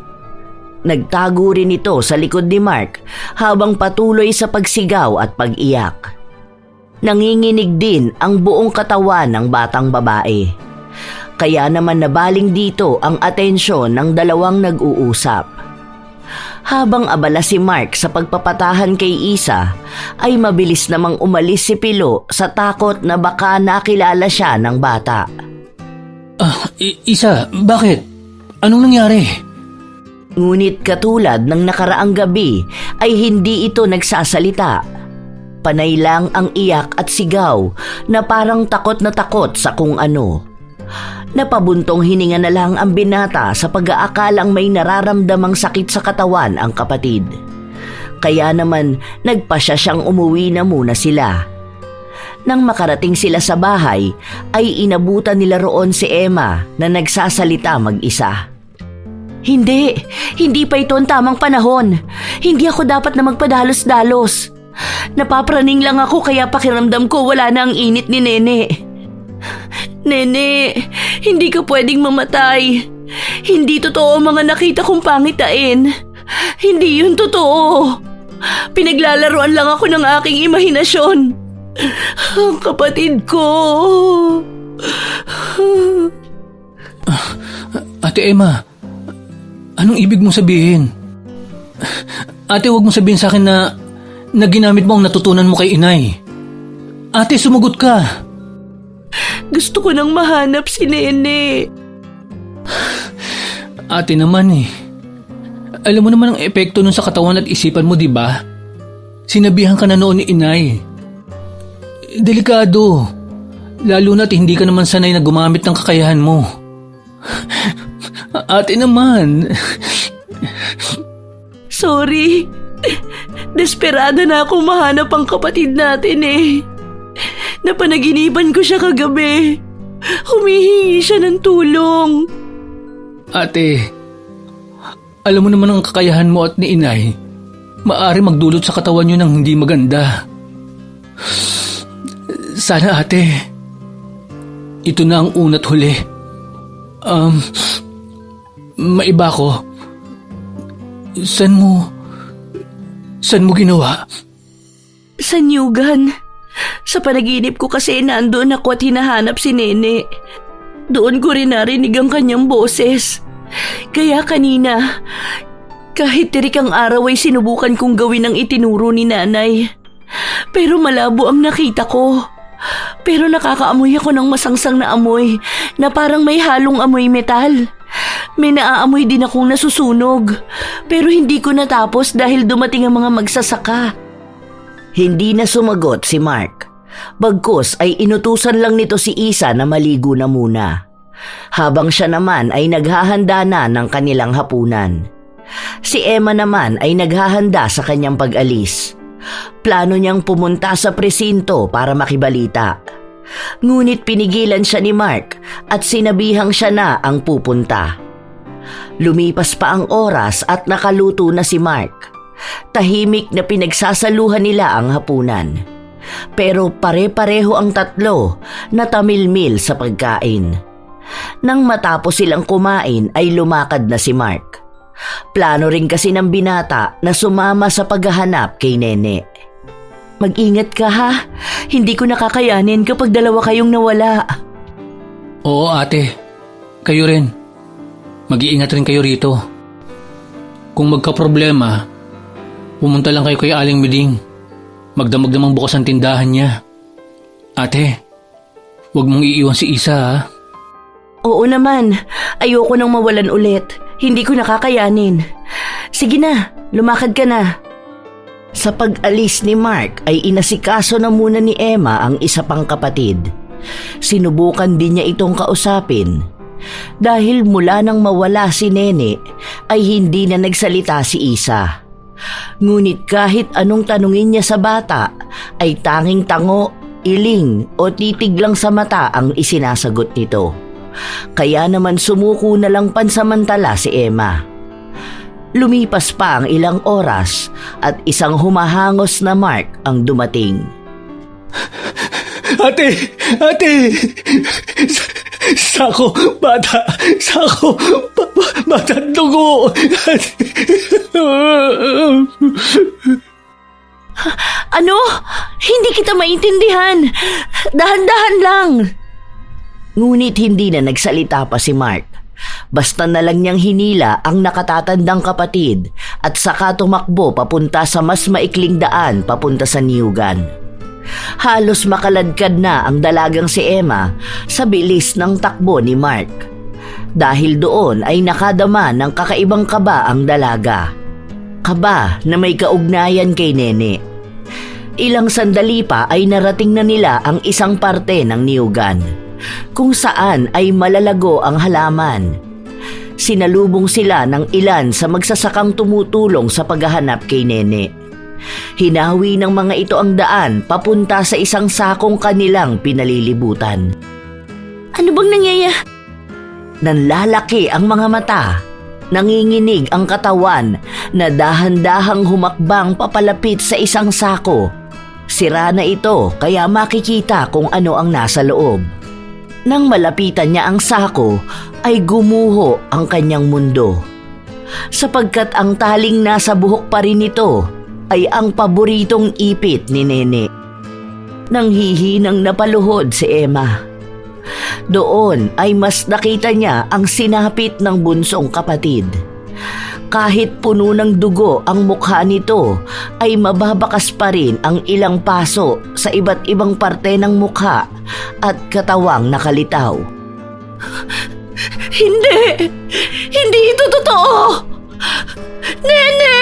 Nagtago rin ito sa likod ni Mark habang patuloy sa pagsigaw at pag-iyak. Nanginginig din ang buong katawan ng batang babae. Kaya naman nabaling dito ang atensyon ng dalawang nag-uusap. Habang abala si Mark sa pagpapatahan kay Isa, ay mabilis namang umalis si Pilo sa takot na baka nakilala siya ng bata. Isa, bakit? Anong nangyari? Ngunit katulad ng nakaraang gabi ay hindi ito nagsasalita. Panay lang ang iyak at sigaw na parang takot na takot sa kung ano. Napabuntong hininga na lang ang binata sa pag-aakalang may nararamdamang sakit sa katawan ang kapatid. Kaya naman nagpasya siyang umuwi na muna sila. Nang makarating sila sa bahay, ay inabutan nila roon si Emma na nagsasalita mag-isa. Hindi pa ito ang tamang panahon. Hindi ako dapat na magpadalos-dalos. Napapraning lang ako kaya pakiramdam ko wala na ang init ni Nene. Nene, hindi ka pwedeng mamatay. Hindi totoo ang mga nakita kong pangitain. Hindi yun totoo. Pinaglalaroan lang ako ng aking imahinasyon. Ang kapatid ko. Ate Emma, anong ibig mong sabihin? Ate, huwag mong sabihin sa akin na ginamit mo ang natutunan mo kay inay. Ate, sumagot ka. Gusto ko nang mahanap si Nene. Ate naman Alam mo naman ang epekto nun sa katawan at isipan mo, di ba? Sinabihan ka na noon ni inay. Delikado. Lalo na't hindi ka naman sanay na gumamit ng kakayahan mo. Ate naman. Sorry. Desperado na akong mahanap ang kapatid natin Napanaginipan ko siya kagabi. Humihingi siya ng tulong. Ate, alam mo naman ang kakayahan mo at ni inay. Maaari magdulot sa katawan niyo ng hindi maganda. Sana ate, ito na ang una't huli. Maiba ko. Saan mo ginawa? Sa Newgan. Sa panaginip ko kasi nandoon ako at hinahanap si Nene. Doon ko rin narinig ang kanyang boses. Kaya kanina, kahit tirik ang araw ay sinubukan kong gawin ang itinuro ni Nanay. Pero malabo ang nakita ko. Pero nakakaamoy ako ng masangsang na amoy na parang may halong amoy metal. May naaamoy din akong nasusunog. Pero hindi ko natapos dahil dumating ang mga magsasaka. Hindi na sumagot si Mark. Bagkus ay inutusan lang nito si Isa na maligo na muna. Habang siya naman ay naghahanda na ng kanilang hapunan. Si Emma naman ay naghahanda sa kanyang pag-alis. Plano niyang pumunta sa presinto para makibalita. Ngunit pinigilan siya ni Mark at sinabihang siya na ang pupunta. Lumipas pa ang oras at nakaluto na si Mark. Tahimik na pinagsasaluhan nila ang hapunan. Pero pare-pareho ang tatlo na tamilmil sa pagkain. Nang matapos silang kumain ay lumakad na si Mark. Plano rin kasi ng binata na sumama sa paghahanap kay Nene. Mag-ingat ka ha, hindi ko nakakayanin kapag dalawa kayong nawala. Oo ate, kayo rin. Mag-iingat rin kayo rito. Kung magka-problema, pumunta lang kayo kay Aling Miding. Magdamag-damang bukas ang tindahan niya. Ate, huwag mong iiwan si Isa ha. Oo naman, ayoko nang mawalan ulit. Hindi ko nakakayanin. Sige na, lumakad ka na. Sa pag-alis ni Mark ay inasikaso na muna ni Emma ang isa pang kapatid. Sinubukan din niya itong kausapin. Dahil mula nang mawala si Nene ay hindi na nagsalita si Isa. Ngunit kahit anong tanungin niya sa bata ay tanging tango, iling o titig lang sa mata ang isinasagot nito. Kaya naman sumuko na lang pansamantala si Emma. Lumipas pa ang ilang oras at isang humahangos na Mark ang dumating. Ate! Sako, bata! Sako, bata, dugo! Ano? Hindi kita maintindihan. Dahan-dahan lang. Ngunit hindi na nagsalita pa si Mark. Basta na lang niyang hinila ang nakatatandang kapatid at saka tumakbo papunta sa mas maikling daan papunta sa Newgan. Halos makaladkad na ang dalagang si Emma sa bilis ng takbo ni Mark. Dahil doon ay nakadama ng kakaibang kaba ang dalaga. Kaba na may kaugnayan kay Nene. Ilang sandali pa ay narating na nila ang isang parte ng Newgan, kung saan ay malalago ang halaman. Sinalubong sila ng ilan sa magsasakang tumutulong sa paghahanap kay Nene. Hinawi ng mga ito ang daan papunta sa isang sakong kanilang pinalilibutan. Ano bang nangyayari? Nanlalaki ang mga mata. Nanginginig ang katawan na dahan-dahang humakbang papalapit sa isang sako. Sira na ito kaya makikita kung ano ang nasa loob. Nang malapitan niya ang sako, ay gumuho ang kanyang mundo. Sapagkat ang taling nasa buhok pa rin nito ay ang paboritong ipit ni Nene. Nang hihinang napaluhod si Emma. Doon ay mas nakita niya ang sinapit ng bunsong kapatid. Kahit puno ng dugo ang mukha nito, ay mababakas pa rin ang ilang paso sa iba't ibang parte ng mukha at katawang nakalitaw. Hindi! Hindi ito totoo! Nene!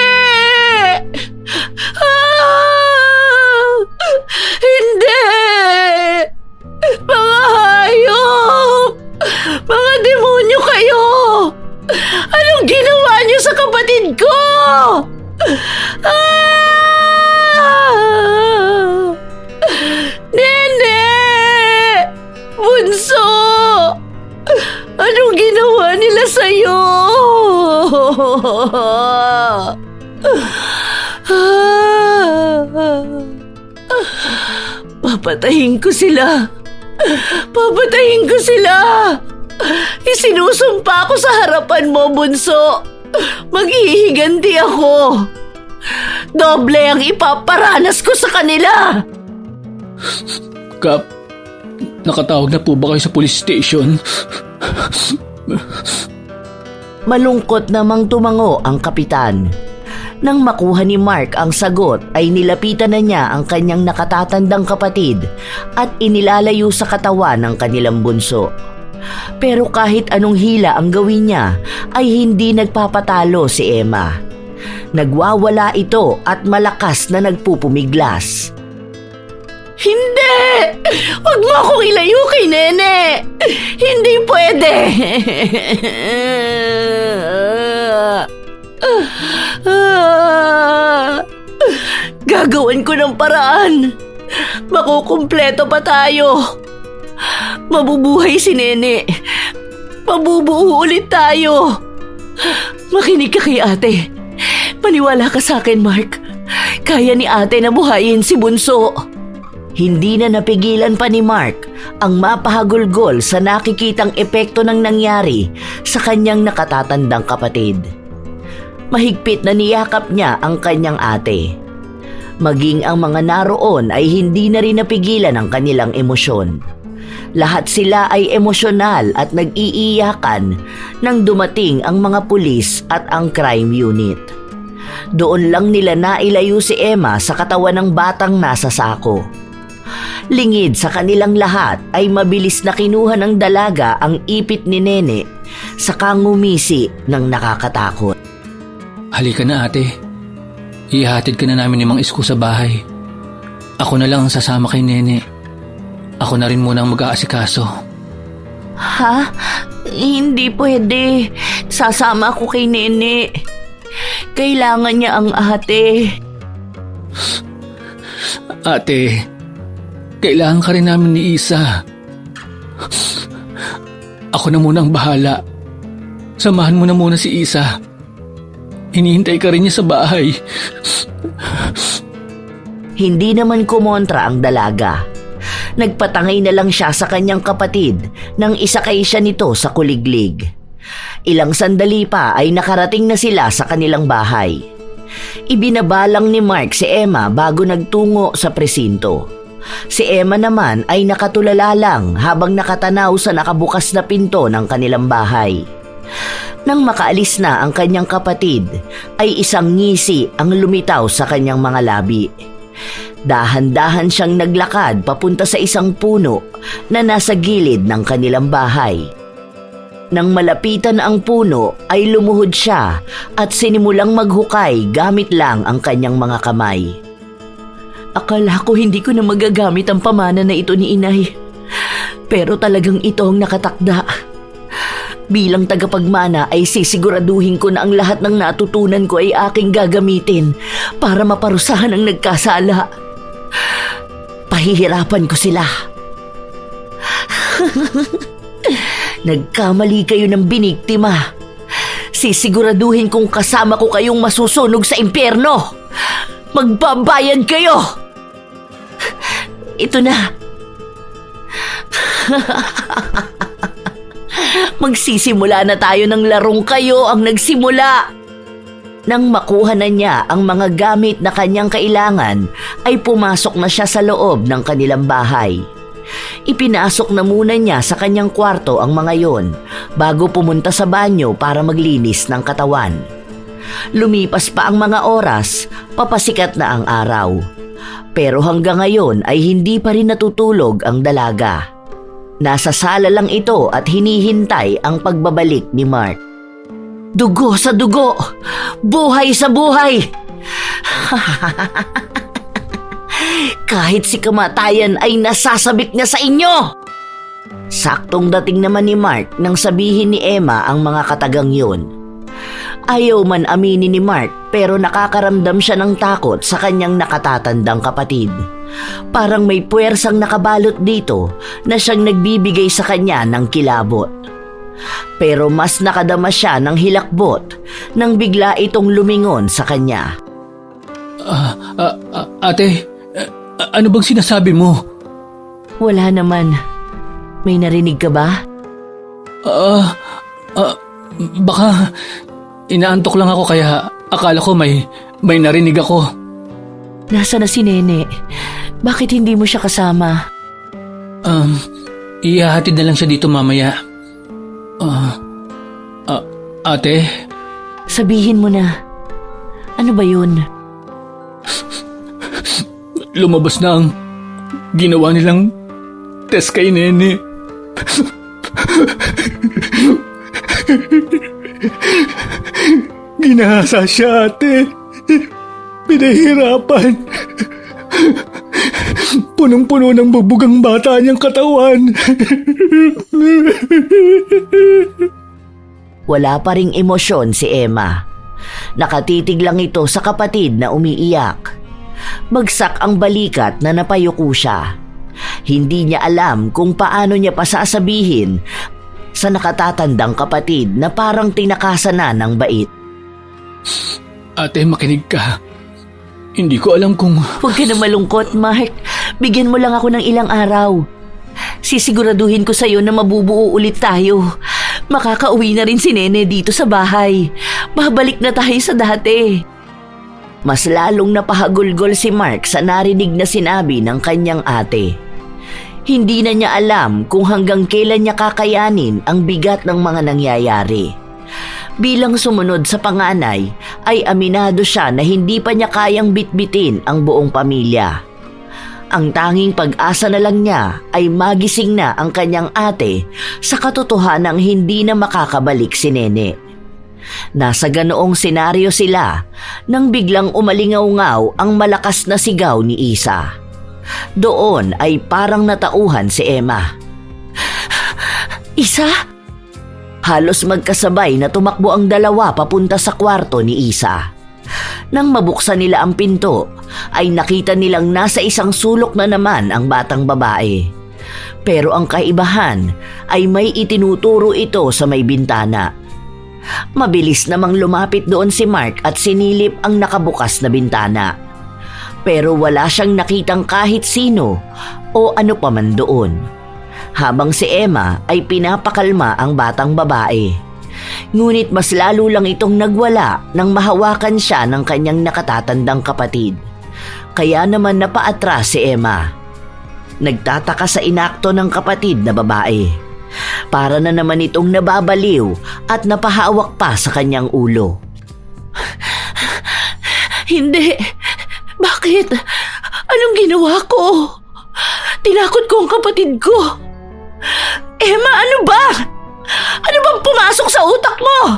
Hindi! Mga hayop! Mga demonyo kayo! Anong ginawa niyo sa kapatid ko? Nene! Bunso! Anong ginawa nila sa'yo? Papatayin ko sila. Papatayin ko sila! Isinusumpa ko sa harapan mo, bunso. Maghihiganti ako. Doble ang ipaparanas ko sa kanila. Kap, nakatawag na po ba kayo sa police station? Malungkot namang tumango ang kapitan. Nang makuha ni Mark ang sagot ay nilapitan na niya ang kanyang nakatatandang kapatid at inilalayo sa katawan ng kanilang bunso. Pero kahit anong hila ang gawin niya ay hindi nagpapatalo si Emma. Nagwawala ito at malakas na nagpupumiglas. Hindi! Huwag mo akong ilayo kay Nene! Hindi pwede! Gagawin ko ng paraan. Makukumpleto pa tayo. Mabubuhay si Nene. Mabubuo ulit tayo. Makinig ka kay ate. Maniwala ka sa akin, Mark. Kaya ni ate na buhayin si Bunso. Hindi na napigilan pa ni Mark ang mapahagulgol sa nakikitang epekto ng nangyari sa kanyang nakatatandang kapatid. Mahigpit na niyakap niya ang kanyang ate. Maging ang mga naroon ay hindi na rin napigilan ang kanilang emosyon. Lahat sila ay emosyonal at nag-iiyakan nang dumating ang mga pulis at ang crime unit. Doon lang nila nailayo si Emma sa katawan ng batang nasa sako. Lingid sa kanilang lahat ay mabilis na kinuha ng dalaga ang ipit ni Nene saka ngumisi ng nakakatakot. Halika na ate. Ihatid ka na namin ni Mang Isko sa bahay. Ako na lang ang sasama kay Nene. Ako na rin muna ang mag-aasikaso. Ha? Hindi pwede. Sasama ako kay Nene. Kailangan niya ang ate. Ate, kailangan ka rin namin ni Isa. Ako na muna ang bahala. Samahan mo na muna si Isa. Hinihintay ka rin niya sa bahay. Hindi naman kumontra ang dalaga. Nagpatangay na lang siya sa kanyang kapatid nang isakay siya nito sa kuliglig. Ilang sandali pa ay nakarating na sila sa kanilang bahay. Ibinabalang ni Mark si Emma bago nagtungo sa presinto. Si Emma naman ay nakatulala lang habang nakatanaw sa nakabukas na pinto ng kanilang bahay. Nang makaalis na ang kanyang kapatid, ay isang ngisi ang lumitaw sa kanyang mga labi. Dahan-dahan siyang naglakad papunta sa isang puno na nasa gilid ng kanilang bahay. Nang malapitan ang puno ay lumuhod siya at sinimulang maghukay gamit lang ang kanyang mga kamay. Akala ko hindi ko na magagamit ang pamana na ito ni Inay. Pero talagang ito ang nakatakda. Bilang tagapagmana ay sisiguraduhin ko na ang lahat ng natutunan ko ay aking gagamitin para maparusahan ang nagkasala. Pahihirapan ko sila. Nagkamali kayo ng biniktima. Sisiguraduhin kong kasama ko kayong masusunog sa impyerno. Magbabayad kayo! Ito na. Magsisimula na tayo ng larong kayo ang nagsimula. Nang makuha na niya ang mga gamit na kanyang kailangan, ay pumasok na siya sa loob ng kanilang bahay. Ipinasok na muna niya sa kanyang kwarto ang mga yon bago pumunta sa banyo para maglinis ng katawan. Lumipas pa ang mga oras, papasikat na ang araw. Pero hanggang ngayon ay hindi pa rin natutulog ang dalaga. Nasa sala lang ito at hinihintay ang pagbabalik ni Mark. Dugo sa dugo! Buhay sa buhay! Kahit si kamatayan ay nasasabik na sa inyo! Saktong dating naman ni Mark nang sabihin ni Emma ang mga katagang yun. Ayaw man aminin ni Mark pero nakakaramdam siya ng takot sa kanyang nakatatandang kapatid. Parang may puwersang nakabalot dito na siyang nagbibigay sa kanya ng kilabot. Pero mas nakadama siya ng hilakbot nang bigla itong lumingon sa kanya. Ate, ano bang sinasabi mo? Wala naman. May narinig ka ba? Baka inaantok lang ako kaya akala ko may narinig ako. Nasaan na si Nene? Bakit hindi mo siya kasama? Ihahatid na lang siya dito mamaya. Ate? Sabihin mo na. Ano ba yun? Lumabas na ang ginawa nilang test kay Nene. Ginahasa siya, ate. Pinahirapan. Punong-puno ng bubugang bata niyang katawan. Wala pa ring emosyon si Emma. Nakatitig lang ito sa kapatid na umiiyak. Bagsak ang balikat na napayuko siya. Hindi niya alam kung paano niya pa sasabihin sa nakatatandang kapatid na parang tinakasan na ng bait. Ate, makinig ka. Hindi ko alam kung... Huwag ka na malungkot, Mark. Bigyan mo lang ako ng ilang araw. Sisiguraduhin ko sa'yo na mabubuo ulit tayo. Makakauwi na rin si Nene dito sa bahay. Babalik na tayo sa dati. Mas lalong napahagulgol si Mark sa narinig na sinabi ng kanyang ate. Hindi na niya alam kung hanggang kailan niya kakayanin ang bigat ng mga nangyayari. Bilang sumunod sa panganay, ay aminado siya na hindi pa niya kayang bitbitin ang buong pamilya. Ang tanging pag-asa na lang niya ay magising na ang kanyang ate sa katotohanang hindi na makakabalik si Nene. Nasa ganoong senaryo sila nang biglang umalingaw-ngaw ang malakas na sigaw ni Isa. Doon ay parang natauhan si Emma. Isa? Halos magkasabay na tumakbo ang dalawa papunta sa kwarto ni Isa. Nang mabuksan nila ang pinto, ay nakita nilang nasa isang sulok na naman ang batang babae. Pero ang kaibahan ay may itinuturo ito sa may bintana. Mabilis namang lumapit doon si Mark at sinilip ang nakabukas na bintana. Pero wala siyang nakitang kahit sino o ano pa man doon. Habang si Emma ay pinapakalma ang batang babae. Ngunit mas lalo lang itong nagwala nang mahawakan siya ng kanyang nakatatandang kapatid. Kaya naman napaatras si Emma. Nagtataka sa inakto ng kapatid na babae. Para na naman itong nababaliw at napahawak pa sa kanyang ulo. Hindi. Bakit? Anong ginawa ko? Tinakot ko ang kapatid ko. Emma, ano ba? Ano bang pumasok sa utak mo?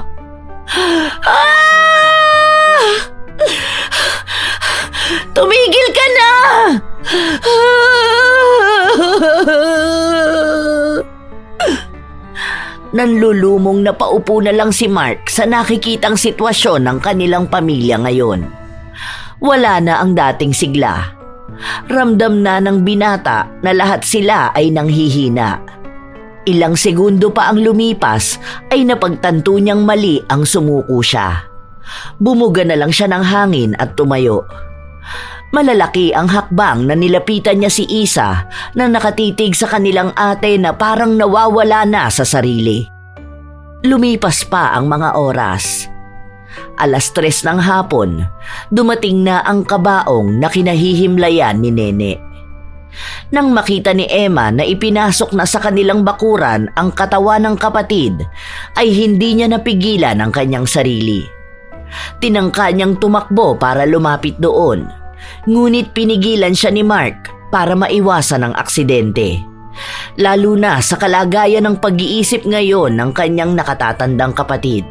Tumigil ka na! Nanlulumong na paupo na lang si Mark sa nakikitang sitwasyon ng kanilang pamilya ngayon. Wala na ang dating sigla. Ramdam na ng binata na lahat sila ay nanghihina. Ilang segundo pa ang lumipas ay napagtanto niyang mali ang sumuko siya. Bumuga na lang siya ng hangin at tumayo. Malalaki ang hakbang na nilapitan niya si Isa na nakatitig sa kanilang ate na parang nawawala na sa sarili. Lumipas pa ang mga oras. 3:00 ng hapon, dumating na ang kabaong na kinahihimlayan ni Nene. Nang makita ni Emma na ipinasok na sa kanilang bakuran ang katawan ng kapatid, ay hindi niya napigilan ang kanyang sarili. Tinangka niyang tumakbo para lumapit doon, ngunit pinigilan siya ni Mark para maiwasan ang aksidente. Lalo na sa kalagayan ng pag-iisip ngayon ng kanyang nakatatandang kapatid.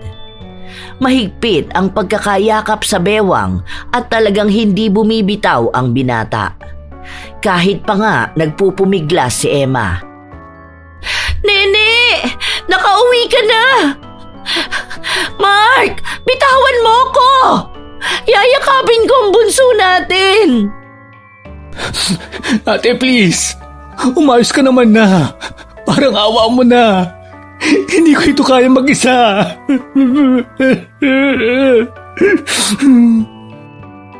Mahigpit ang pagkakayakap sa bewang at talagang hindi bumibitaw ang binata. Kahit pa nga nagpupumiglas si Emma. Nene! Nakauwi ka na! Mark! Bitawan mo ko! Yayakapin ko ang bunso natin! Ate, please! Umayos ka naman na! Parang awa mo na! Hindi ko ito kaya mag-isa!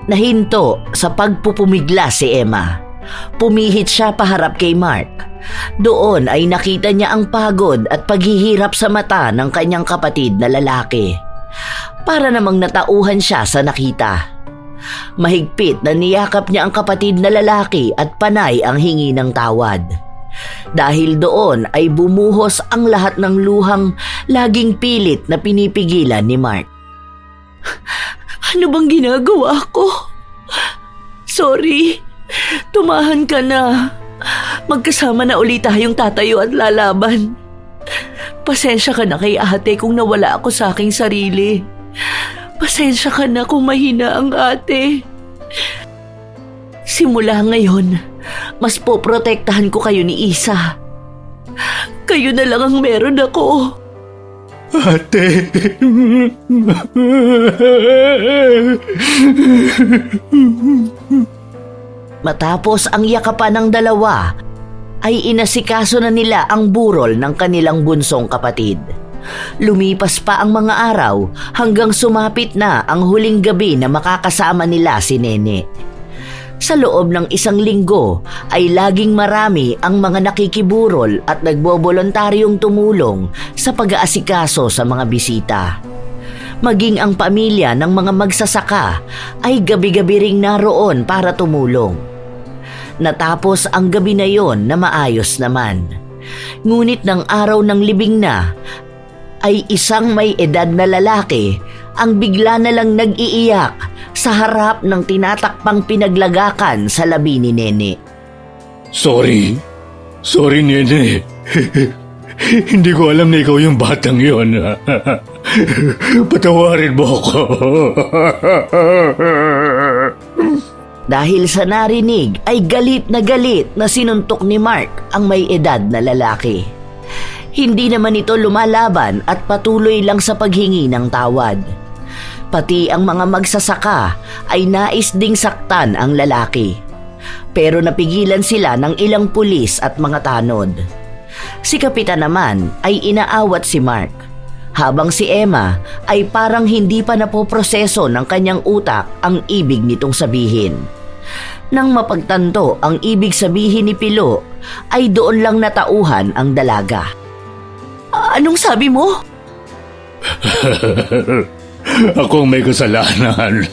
Nahinto sa pagpupumiglas si Emma. Pumihit siya paharap kay Mark. Doon ay nakita niya ang pagod at paghihirap sa mata ng kanyang kapatid na lalaki. Para namang natauhan siya sa nakita. Mahigpit na niyakap niya ang kapatid na lalaki at panay ang hingi ng tawad. Dahil doon ay bumuhos ang lahat ng luhang laging pilit na pinipigilan ni Mark. Ano bang ginagawa ko? Sorry, tumahan ka na. Magkasama na ulit tayong tatayo at lalaban. Pasensya ka na kay ate kung nawala ako sa aking sarili. Pasensya ka na kung mahina ang ate. Simula ngayon, mas poprotektahan ko kayo ni Isa. Kayo na lang ang meron ako. Ate. Matapos ang yakapan ng dalawa, ay inasikaso na nila ang burol ng kanilang bunsong kapatid. Lumipas pa ang mga araw hanggang sumapit na ang huling gabi na makakasama nila si Nene. Sa loob ng 1 linggo ay laging marami ang mga nakikiburol at nagbobolontaryong tumulong sa pag-aasikaso sa mga bisita. Maging ang pamilya ng mga magsasaka ay gabi-gabi ring naroon para tumulong. Natapos ang gabi na yon na maayos naman. Ngunit ng araw ng libing na, ay isang may edad na lalaki ang bigla na lang nag-iiyak sa harap ng tinatakpang pinaglagakan sa labi ni Nene. Sorry, Nene. Hindi ko alam na ikaw yung batang yon. Patawarin mo ako. Dahil sa narinig ay galit na sinuntok ni Mark ang may edad na lalaki. Hindi naman ito lumalaban at patuloy lang sa paghingi ng tawad. Pati ang mga magsasaka ay nais ding saktan ang lalaki. Pero napigilan sila ng ilang pulis at mga tanod. Si Kapitan naman ay inaawat si Mark, habang si Emma ay parang hindi pa napoproseso ng kanyang utak ang ibig nitong sabihin. Nang mapagtanto ang ibig sabihin ni Pilo, ay doon lang natauhan ang dalaga. Anong sabi mo? Akong may kasalanan.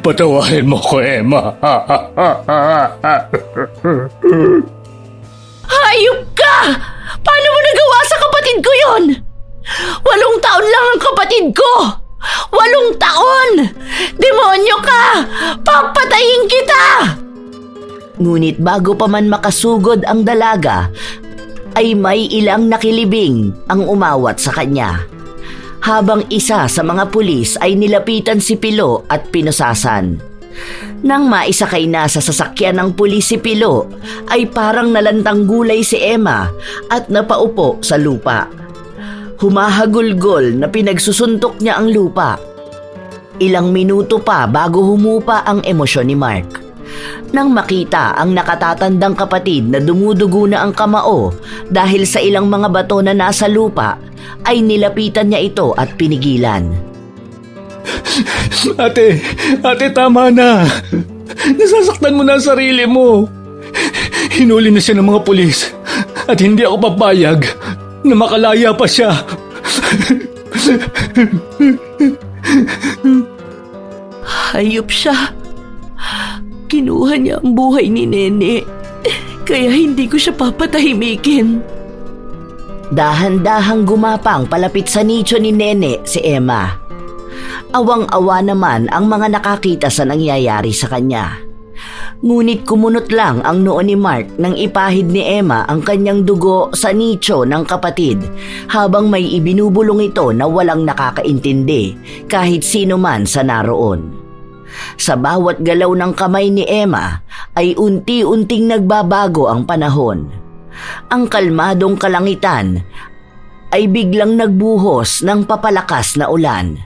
Patawarin mo ko, Emma. Hayop ka! Paano mo nagawa sa kapatid ko yon? 8 taon lang ang kapatid ko! 8 taon! Demonyo ka! Papatayin kita! Ngunit bago pa man makasugod ang dalaga, ay may ilang nakilibing ang umawat sa kanya. Habang isa sa mga pulis ay nilapitan si Pilo at pinusasan. Nang maisakay na sa sasakyan ng pulis si Pilo, ay parang nalantang gulay si Emma at napaupo sa lupa. Humahagulgol na pinagsusuntok niya ang lupa. Ilang minuto pa bago humupa ang emosyon ni Mark. Nang makita ang nakatatandang kapatid na dumudugo na ang kamao dahil sa ilang mga bato na nasa lupa, ay nilapitan niya ito at pinigilan. Ate, tama na. Nasasaktan mo na ang sarili mo. Hinuli na siya ng mga pulis at hindi ako papayag na makalaya pa siya. Hayop siya. Kinuha niya ang buhay ni Nene, kaya hindi ko siya papatahimikin. Dahan-dahang gumapang palapit sa nicho ni Nene si Emma. Awang-awa naman ang mga nakakita sa nangyayari sa kanya. Ngunit kumunot lang ang noo ni Mark nang ipahid ni Emma ang kanyang dugo sa nicho ng kapatid habang may ibinubulong ito na walang nakakaintindi kahit sino man sa naroon. Sa bawat galaw ng kamay ni Emma ay unti-unting nagbabago ang panahon. Ang kalmadong kalangitan ay biglang nagbuhos ng papalakas na ulan.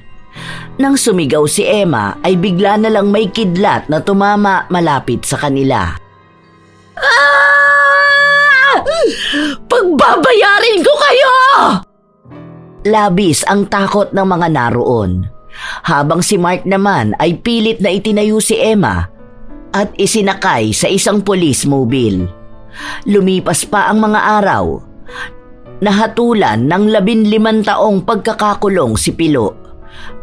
Nang sumigaw si Emma ay bigla na lang may kidlat na tumama malapit sa kanila. Ah! Pagbabayarin ko kayo! Labis ang takot ng mga naroon. Habang si Mark naman ay pilit na itinayo si Emma at isinakay sa isang police mobile. Lumipas pa ang mga araw. Nahatulan ng 15 taong pagkakakulong si Pilo.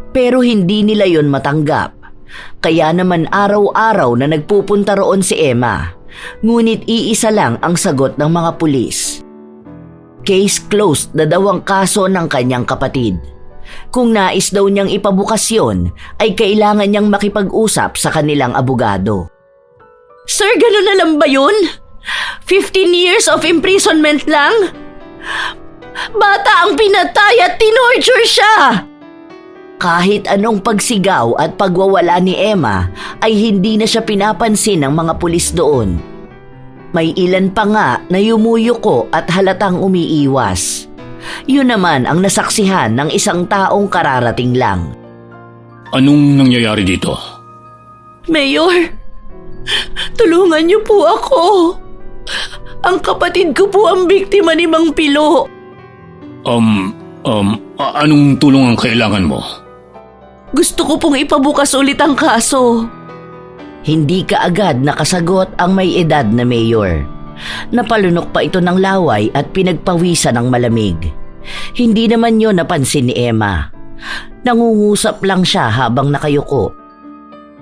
Pero hindi nila yon matanggap. Kaya naman araw-araw na nagpupunta roon si Emma. Ngunit iisa lang ang sagot ng mga pulis. Case closed na daw ang kaso ng kanyang kapatid. Kung nais daw niyang ipabukas yun, ay kailangan niyang makipag-usap sa kanilang abogado. Sir, gano'n na lang ba yun? 15 years of imprisonment lang? Bata ang pinatay at tinorture siya! Kahit anong pagsigaw at pagwawala ni Emma ay hindi na siya pinapansin ng mga pulis doon. May ilan pa nga na yumuyuko at halatang umiiwas. Yun naman ang nasaksihan ng isang taong kararating lang. Anong nangyayari dito? Mayor, tulungan niyo po ako. Ang kapatid ko po ang biktima ni Mang Pilo. Anong tulong ang kailangan mo? Gusto ko pong ipabukas ulit ang kaso. Hindi kaagad nakasagot ang may edad na mayor. Napalunok pa ito ng laway at pinagpawisan ng malamig. Hindi naman yun napansin ni Emma. Nangungusap lang siya habang nakayuko.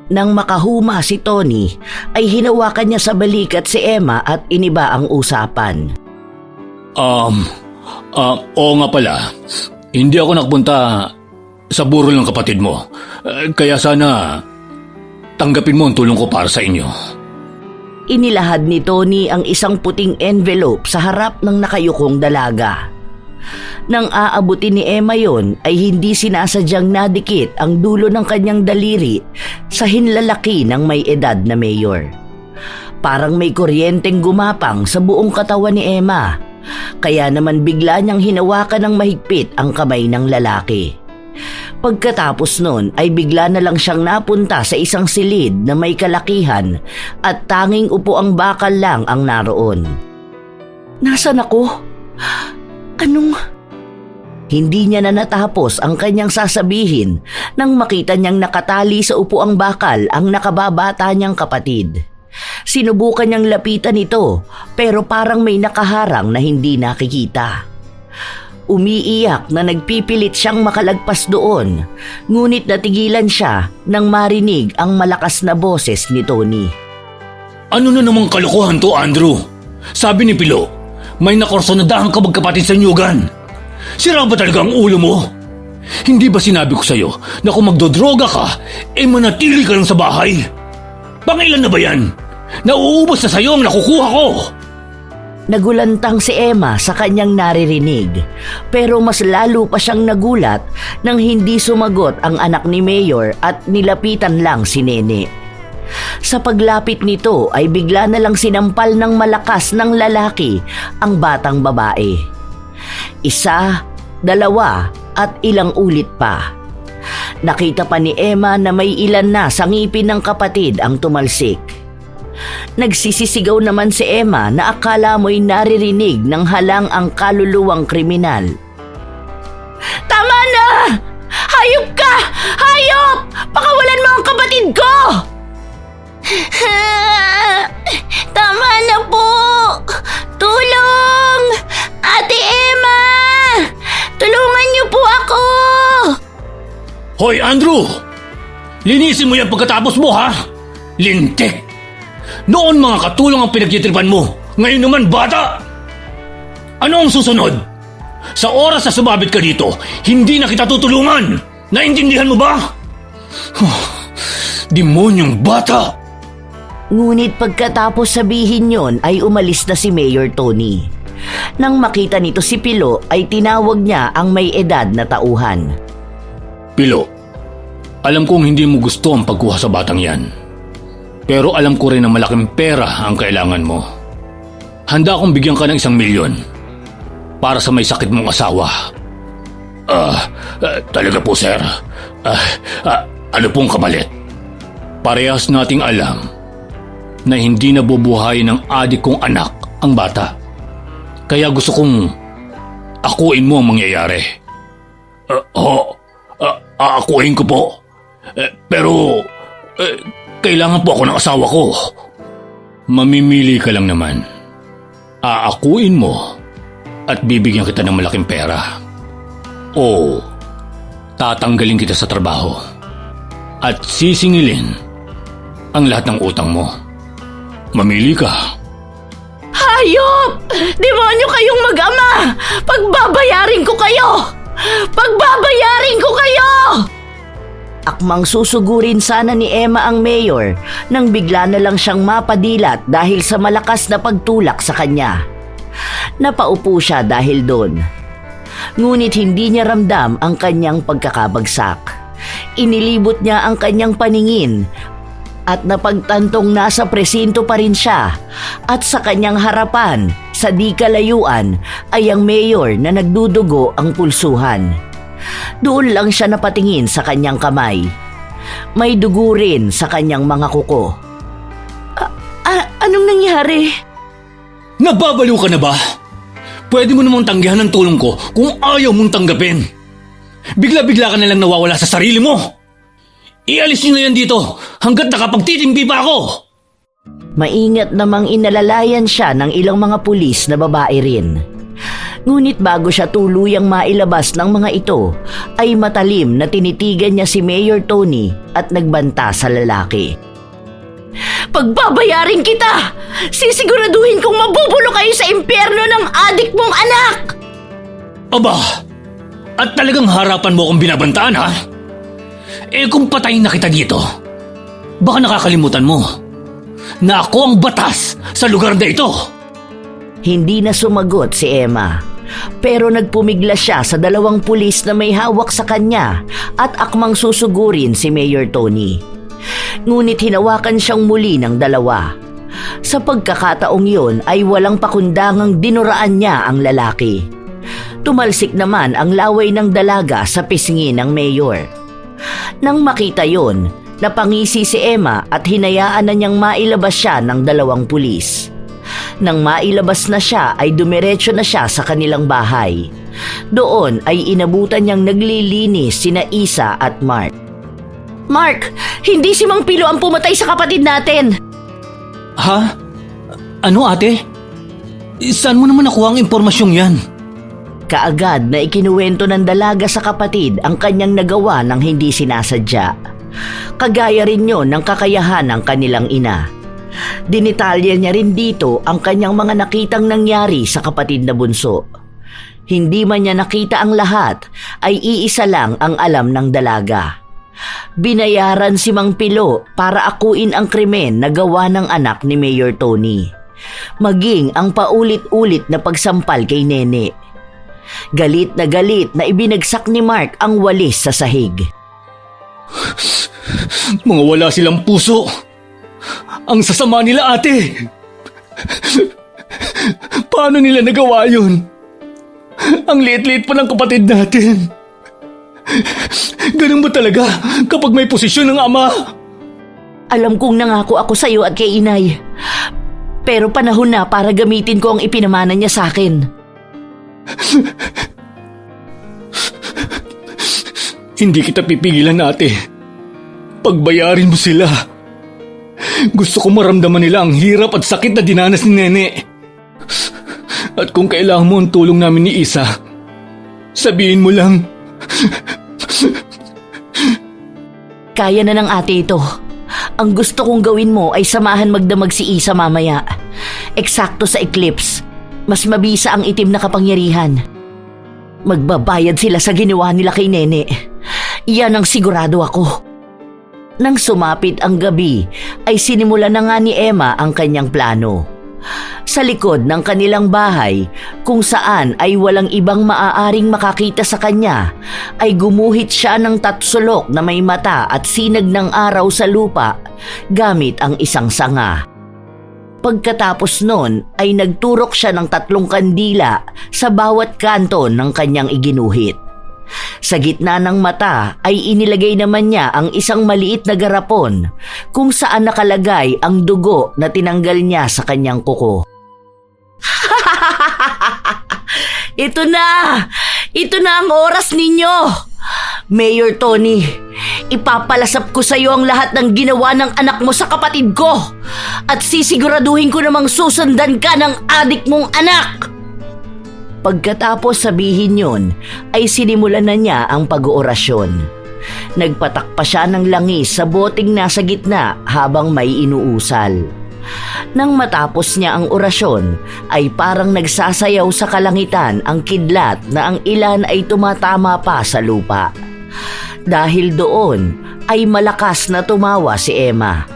Nang makahuma si Tony, ay hinawakan niya sa balikat si Emma at iniba ang usapan. Oo nga pala. Hindi ako nakapunta sa burol ng kapatid mo. Kaya sana tanggapin mo ang tulong ko para sa inyo. Inilahad ni Tony ang isang puting envelope sa harap ng nakayukong dalaga. Nang aabutin ni Emma yon ay hindi sinasadyang nadikit ang dulo ng kanyang daliri sa hinlalaki ng may edad na mayor. Parang may kuryenteng gumapang sa buong katawan ni Emma, kaya naman bigla niyang hinawakan ng mahigpit ang kamay ng lalaki. Pagkatapos nun ay bigla na lang siyang napunta sa isang silid na may kalakihan at tanging upo ang bakal lang ang naroon. Nasaan ako? Anong... Hindi niya na natapos ang kanyang sasabihin nang makita niyang nakatali sa upuang bakal ang nakababata niyang kapatid. Sinubukan niyang lapitan ito pero parang may nakaharang na hindi nakikita. Umiiyak na nagpipilit siyang makalagpas doon, ngunit natigilan siya nang marinig ang malakas na boses ni Tony. Ano na namang kalokohan to, Andrew? Sabi ni Pilo, may nakorsonadahan ka magkapatid sa Nyugan. Sira ba talaga ang ulo mo? Hindi ba sinabi ko sa'yo na kung magdodroga ka, manatili ka lang sa bahay? Pangilan na ba yan? Nauubos na sa'yo ang nakukuha ko! Nagulantang si Emma sa kanyang naririnig, pero mas lalo pa siyang nagulat nang hindi sumagot ang anak ni Mayor at nilapitan lang si Nene. Sa paglapit nito ay bigla na lang sinampal ng malakas ng lalaki ang batang babae. 1, 2 at ilang ulit pa. Nakita pa ni Emma na may ilan na sa ngipin ng kapatid ang tumalsik. Nagsisisigaw naman si Emma na akala mo'y naririnig ng halang ang kaluluwang kriminal. Tama na! Hayop ka! Hayop! Pakawalan mo ang kapatid ko! Tama na po! Tulong! Ate Emma! Tulungan niyo po ako! Hoy, Andrew! Linisin mo yan pagkatapos mo, ha? Lintik! Noon mga katulong ang pinagtitripan mo. Ngayon naman, bata! Ano ang susunod? Sa oras na sumabit ka dito, hindi na kita tutulungan! Naintindihan mo ba? Demonyong bata! Ngunit pagkatapos sabihin yon ay umalis na si Mayor Tony. Nang makita nito si Pilo ay tinawag niya ang may edad na tauhan. Pilo, alam kong hindi mo gusto ang pagkuha sa batang yan. Pero alam ko rin na malaking pera ang kailangan mo. Handa akong bigyan ka ng 1 milyon para sa may sakit mong asawa. Talaga po, sir. Ano pong kapalit? Parehas nating alam na hindi nabubuhay ng adik kong anak ang bata. Kaya gusto kong akuin mo ang mangyayari. Akuin ko po. Pero kailangan po ako ng asawa ko. Mamimili ka lang naman. Aakuin mo at bibigyan kita ng malaking pera. O tatanggalin kita sa trabaho at sisingilin ang lahat ng utang mo. Mamili ka. Hayop! Demonyo kayong mag-ama! Pagbabayarin ko kayo! Pagbabayarin ko kayo! Akmang susugurin sana ni Emma ang mayor nang bigla na lang siyang mapadilat dahil sa malakas na pagtulak sa kanya. Napaupo siya dahil doon. Ngunit hindi niya ramdam ang kanyang pagkakabagsak. Inilibot niya ang kanyang paningin at napagtantong nasa presinto pa rin siya at sa kanyang harapan, sa di kalayuan, ay ang mayor na nagdudugo ang pulsuhan. Doon lang siya napatingin sa kanyang kamay. May dugo rin sa kanyang mga kuko. Anong nangyari? Nababaliw ka na ba? Pwede mo namang tanggihan ng tulong ko kung ayaw mong tanggapin. Bigla-bigla ka na lang nawawala sa sarili mo. Ialis nyo na yan dito hanggat nakapagtitimpi pa ako. Maingat namang inalalayan siya ng ilang mga pulis na babae rin. Ngunit bago siya tuluyang mailabas ng mga ito, ay matalim na tinitigan niya si Mayor Tony at nagbanta sa lalaki. Pagbabayarin kita! Sisiguraduhin kong mabubulo kayo sa impyerno ng adik mong anak! Aba, at talagang harapan mo akong binabantaan, ha? Kung patayin na kita dito, baka nakakalimutan mo na ako ang batas sa lugar na ito. Hindi na sumagot si Emma, pero nagpumigla siya sa dalawang pulis na may hawak sa kanya at akmang susugurin si Mayor Tony. Ngunit hinawakan siyang muli ng dalawa. Sa pagkakataong yun ay walang pakundangang dinuraan niya ang lalaki. Tumalsik naman ang laway ng dalaga sa pisngi ng mayor. Nang makita yon, napangisi si Emma at hinayaan na niyang mailabas siya ng dalawang pulis. Nang mailabas na siya ay dumiretso na siya sa kanilang bahay. Doon ay inabutan niyang naglilinis sina Isa at Mark. Mark, hindi si Mang Pilo ang pumatay sa kapatid natin. Ha? Ano ate? Saan mo naman nakuha ang impormasyong yan? Kaagad na ikinuwento ng dalaga sa kapatid ang kanyang nagawa ng hindi sinasadya. Kagaya rin yon ng kakayahan ng kanilang ina. Dinitalya niya rin dito ang kanyang mga nakitang nangyari sa kapatid na bunso. Hindi man niya nakita ang lahat, ay iisa lang ang alam ng dalaga. Binayaran si Mang Pilo para akuin ang krimen na gawa ng anak ni Mayor Tony. Maging ang paulit-ulit na pagsampal kay Nene. Galit na ibinagsak ni Mark ang walis sa sahig. Mga wala silang puso. Ang sasama nila, ate. Paano nila nagawa yun? Ang liit-liit pa ng kapatid natin. Ganun ba talaga kapag may posisyon ng ama? Alam kong nangako ako sa iyo at kay inay. Pero panahon na para gamitin ko ang ipinamana niya sa akin. Hindi kita pipigilan, ate. Pagbayarin mo sila. Gusto ko maramdaman nila ang hirap at sakit na dinanas ni Nene. At kung kailangan mo ang tulong namin ni Isa, sabihin mo lang. Kaya na ng ate ito. Ang gusto kong gawin mo ay samahan magdamag si Isa mamaya. Eksakto sa eclipse. Mas mabisa ang itim na kapangyarihan. Magbabayad sila sa ginawa nila kay Nene. Yan ang sigurado ako. Nang sumapit ang gabi, ay sinimula na nga ni Emma ang kanyang plano. Sa likod ng kanilang bahay, kung saan ay walang ibang maaaring makakita sa kanya, ay gumuhit siya ng tatsulok na may mata at sinag ng araw sa lupa gamit ang isang sanga. Pagkatapos nun ay nagturok siya ng 3 kandila sa bawat kanto ng kanyang iginuhit. Sa gitna ng mata ay inilagay naman niya ang isang maliit na garapon kung saan nakalagay ang dugo na tinanggal niya sa kanyang kuko. Ito na! Ito na ang oras ninyo! Mayor Tony, Ipapalasap ko sa iyo ang lahat ng ginawa ng anak mo sa kapatid ko at sisiguraduhin ko namang susundan ka ng adik mong anak. Pagkatapos sabihin yon, ay sinimulan na niya ang pag-oorasyon. Nagpatak pa siya ng langis sa boteng nasa gitna habang may inuusal. Nang matapos niya ang orasyon, ay parang nagsasayaw sa kalangitan ang kidlat na ang ilan ay tumatama pa sa lupa. Dahil doon ay malakas na tumawa si Emma.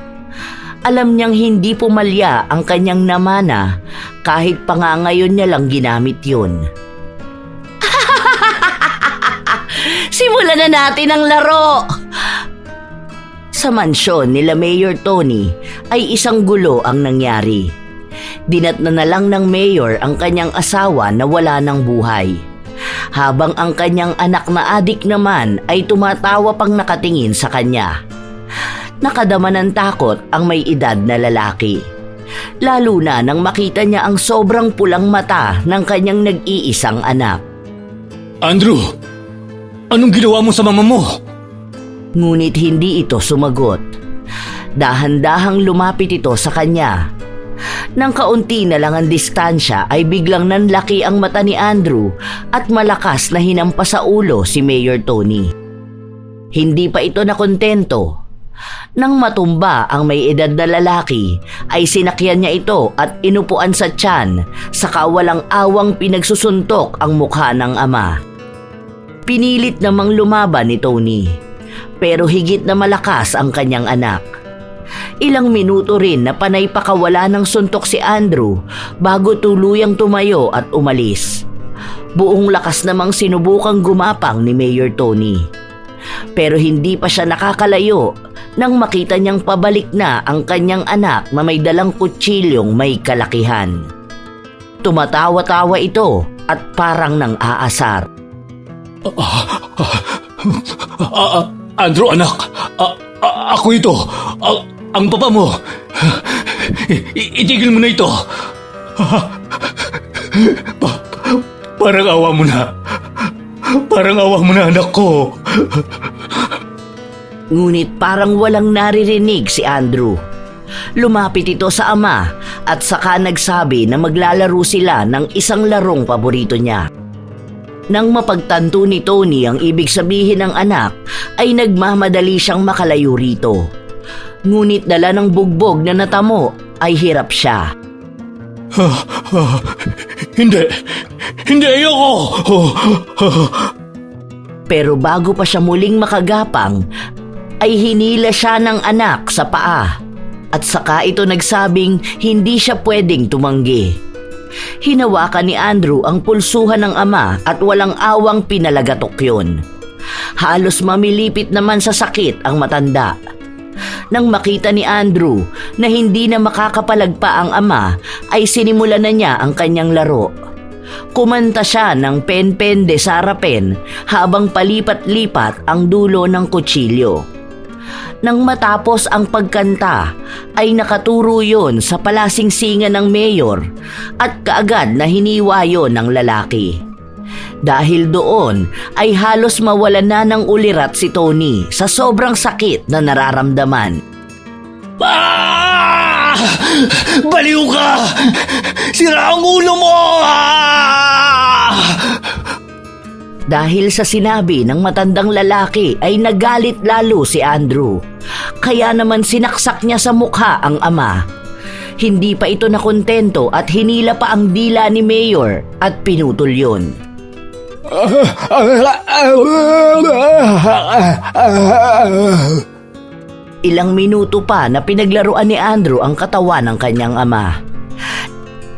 Alam niyang hindi pumalya ang kanyang namana kahit pa nga ngayon niya lang ginamit yun. Simulan na natin ang laro! Sa mansyon nila Mayor Tony ay isang gulo ang nangyari. Dinatna na lang ng mayor ang kanyang asawa na wala ng buhay. Habang ang kanyang anak na adik naman ay tumatawa pang nakatingin sa kanya. Nakadama ng takot ang may edad na lalaki. Lalo na nang makita niya ang sobrang pulang mata ng kanyang nag-iisang anak. Andrew, anong ginawa mo sa mama mo? Ngunit hindi ito sumagot. Dahan-dahang lumapit ito sa kanya. Nang kaunti na lang ang distansya ay biglang nanlaki ang mata ni Andrew at malakas na hinampa sa ulo si Mayor Tony. Hindi pa ito nakontento. Nang matumba ang may edad na lalaki ay sinakyan niya ito at inupuan sa tiyan, saka walang awang pinagsusuntok ang mukha ng ama. Pinilit namang lumaban ni Tony, pero higit na malakas ang kanyang anak. Ilang minuto rin na panay pakawala ng suntok si Andrew bago tuluyang tumayo at umalis. Buong lakas namang sinubukang gumapang ni Mayor Tony. Pero hindi pa siya nakakalayo nang makita niyang pabalik na ang kanyang anak na may dalang kutsilyong may kalakihan. Tumatawa-tawa ito at parang nang aasar. Andrew, anak, ako ito. Ang papa mo. Itigil mo na ito. Parang awa mo na. Parang awa mo na, anak ko. Ngunit parang walang naririnig si Andrew. Lumapit ito sa ama at saka nagsabi na maglalaro sila ng isang larong paborito niya. Nang mapagtanto ni Tony ang ibig sabihin ng anak, ay nagmamadali siyang makalayo rito. Ngunit dala ng bugbog na natamo ay hirap siya. Hindi ayoko. Pero bago pa siya muling makagapang, ay hinila siya ng anak sa paa at saka ito nagsabing hindi siya pwedeng tumanggi. Hinawakan ni Andrew ang pulsuhan ng ama at walang awang pinalagatok yun. Halos mamilipit naman sa sakit ang matanda. Nang makita ni Andrew na hindi na makakapalagpa ang ama, ay sinimulan na niya ang kanyang laro. Kumanta siya ng pen-pen de sarapen habang palipat-lipat ang dulo ng kutsilyo. Nang matapos ang pagkanta, ay nakaturo yon sa palasingsingan ng mayor at kaagad na hiniwa yon ng lalaki. Dahil doon ay halos mawalan na ng ulirat si Tony sa sobrang sakit na nararamdaman. Ah! Baliw ka! Sira ang ulo mo! Ah! Dahil sa sinabi ng matandang lalaki ay nagalit lalo si Andrew. Kaya naman sinaksak niya sa mukha ang ama. Hindi pa ito nakontento at hinila pa ang dila ni Mayor at pinutol yun. Ilang minuto pa na pinaglaruan ni Andrew ang katawan ng kanyang ama.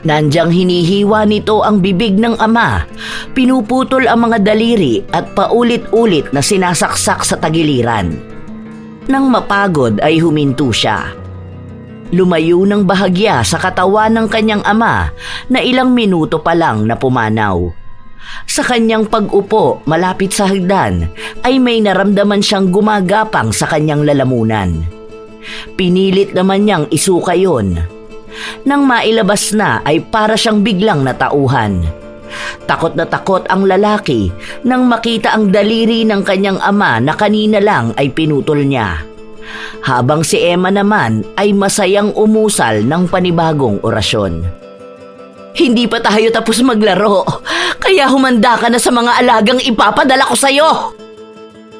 Nandyang hinihiwa nito ang bibig ng ama, pinuputol ang mga daliri at paulit-ulit na sinasaksak sa tagiliran. Nang mapagod ay huminto siya. Lumayo ng bahagya sa katawan ng kanyang ama na ilang minuto pa lang na pumanaw. Sa kanyang pag-upo malapit sa hagdan ay may naramdaman siyang gumagapang sa kanyang lalamunan. Pinilit naman niyang isuka yon. Nang mailabas na ay para siyang biglang natauhan. Takot na takot ang lalaki nang makita ang daliri ng kanyang ama na kanina lang ay pinutol niya. Habang si Emma naman ay masayang umusal ng panibagong orasyon. Hindi pa tayo tapos maglaro, kaya humanda ka na sa mga alagang ipapadala ko sa'yo.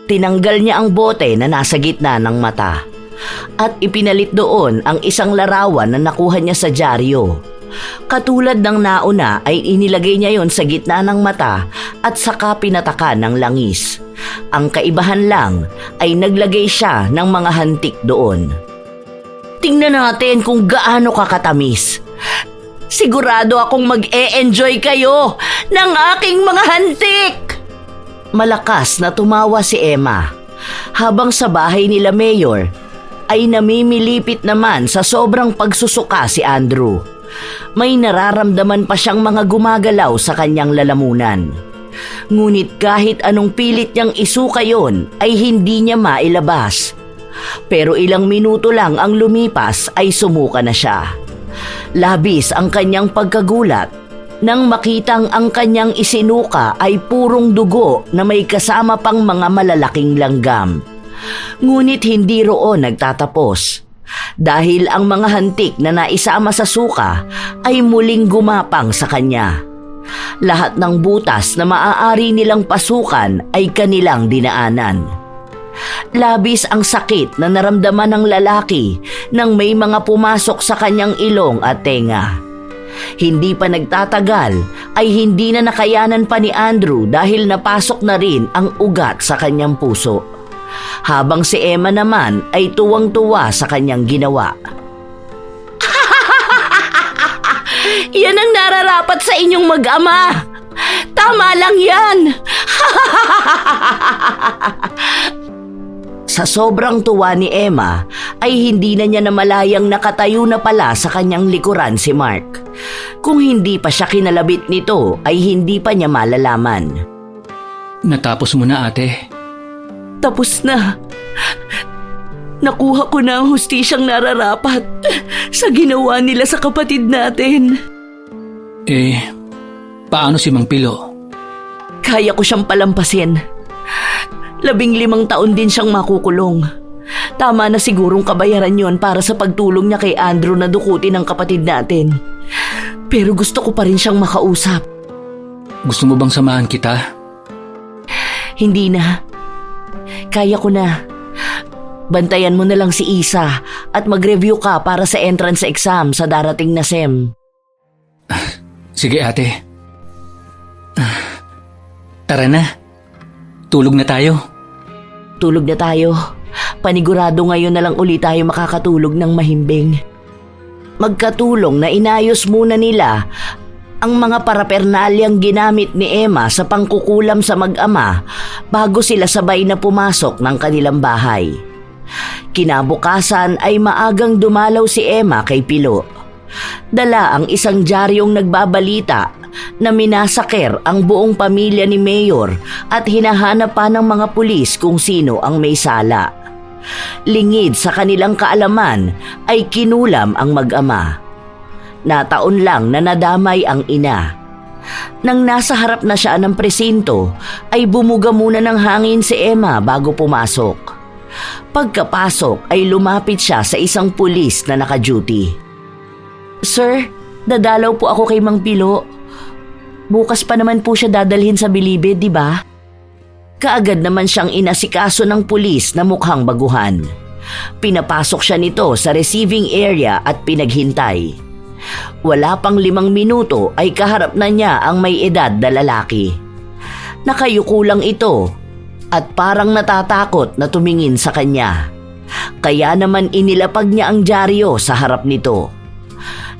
Tinanggal niya ang bote na nasa gitna ng mata at ipinalit doon ang isang larawan na nakuha niya sa dyaryo. Katulad ng nauna ay inilagay niya yon sa gitna ng mata at saka pinatakan ng langis. Ang kaibahan lang ay naglagay siya ng mga hantik doon. Tingnan natin kung gaano kakatamis. Sigurado akong mag-e-enjoy kayo ng aking mga hantik! Malakas na tumawa si Emma habang sa bahay nila Mayor ay namimilipit naman sa sobrang pagsusuka si Andrew. May nararamdaman pa siyang mga gumagalaw sa kanyang lalamunan. Ngunit kahit anong pilit niyang isuka yon ay hindi niya mailabas. Pero ilang minuto lang ang lumipas ay sumuka na siya. Labis ang kanyang pagkagulat nang makitang ang kanyang isinuka ay purong dugo na may kasama pang mga malalaking langgam. Ngunit hindi roon nagtatapos. Dahil ang mga hantik na naisama sa suka ay muling gumapang sa kanya. Lahat ng butas na maaari nilang pasukan ay kanilang dinaanan. Labis ang sakit na naramdaman ng lalaki nang may mga pumasok sa kanyang ilong at tenga. Hindi pa nagtatagal ay hindi na nakayanan pa ni Andrew dahil napasok na rin ang ugat sa kanyang puso. Habang si Emma naman ay tuwang-tuwa sa kanyang ginawa. Yan ang nararapat sa inyong mag-ama. Tama lang yan. Sa sobrang tuwa ni Emma ay hindi na niya namalayang nakatayo na pala sa kanyang likuran si Mark. Kung hindi pa siya kinalabit nito ay hindi pa niya malalaman. Natapos mo na, ate. Tapos na. Nakuha ko na ang hustisyang nararapat sa ginawa nila sa kapatid natin. Paano si Mang Pilo? Kaya ko siyang palampasin. 15 taon din siyang makukulong. Tama na sigurong kabayaran yon para sa pagtulong niya kay Andrew na dukutin ang kapatid natin. Pero gusto ko pa rin siyang makausap. Gusto mo bang samahan kita? Hindi na. Kaya ko na. Bantayan mo na lang si Isa at mag-review ka para sa entrance exam sa darating na SEM. Sige, ate. Tara na. Tulog na tayo. Tulog na tayo. Panigurado ngayon na lang uli tayo makakatulog ng mahimbing. Magkatulong na inayos muna nila ang mga parapernalyang ginamit ni Emma sa pangkukulam sa mag-ama bago sila sabay na pumasok ng kanilang bahay. Kinabukasan ay maagang dumalaw si Emma kay Pilo. Dala ang isang dyaryong nagbabalita na minasaker ang buong pamilya ni Mayor at hinahanap pa ng mga pulis kung sino ang may sala. Lingid sa kanilang kaalaman ay kinulam ang mag-ama. Nataon lang na nadamay ang ina. Nang nasa harap na siya ng presinto, ay bumuga muna ng hangin si Emma bago pumasok. Pagkapasok ay lumapit siya sa isang pulis na naka-duty. Sir, dadalaw po ako kay Mang Pilo. Bukas pa naman po siya dadalhin sa Bilibid, di ba? Kaagad naman siyang inasikaso ng pulis na mukhang baguhan. Pinapasok siya nito sa receiving area at pinaghintay. Wala pang 5 minuto ay kaharap na niya ang may edad na lalaki. Nakayuko lang ito at parang natatakot na tumingin sa kanya. Kaya naman inilapag niya ang dyaryo sa harap nito.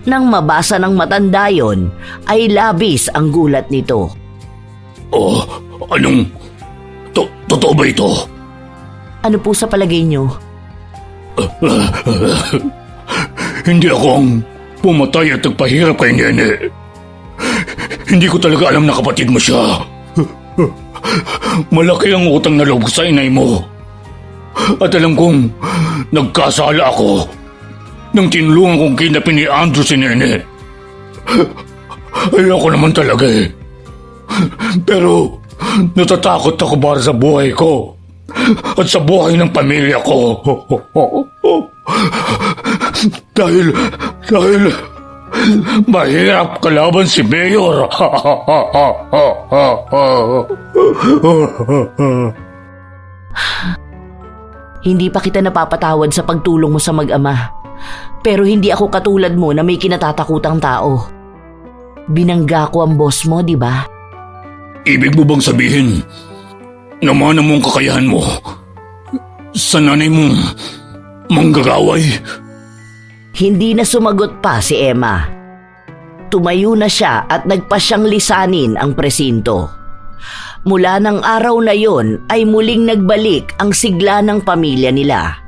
Nang mabasa ng matanda yon, ay labis ang gulat nito. Oh, anong... Totoo ba ito? Ano po sa palagay niyo? Hindi ako ang pumatay at nagpahirap kay Nene. Hindi ko talaga alam na kapatid mo siya. Malaki ang utang na loob sa inay mo. At alam kong nagkasala ako nang tinulungan kong kinapin ni Andrew si Nene. Ayoko naman talaga eh. Pero natatakot ako para sa buhay ko at sa buhay ng pamilya ko. Dahil mahirap kalaban si Mayor. Hindi pa kita napapatawad sa pagtulong mo sa mag-ama. Pero hindi ako katulad mo na may kinatatakutang tao. Binangga ko ang boss mo, di ba? Ibig mo bang sabihin na mana mong kakayahan mo sa nanay mong manggagaway? Hindi na sumagot pa si Emma. Tumayo na siya at nagpa siyang lisanin ang presinto. Mula ng araw na yon ay muling nagbalik ang sigla ng pamilya nila.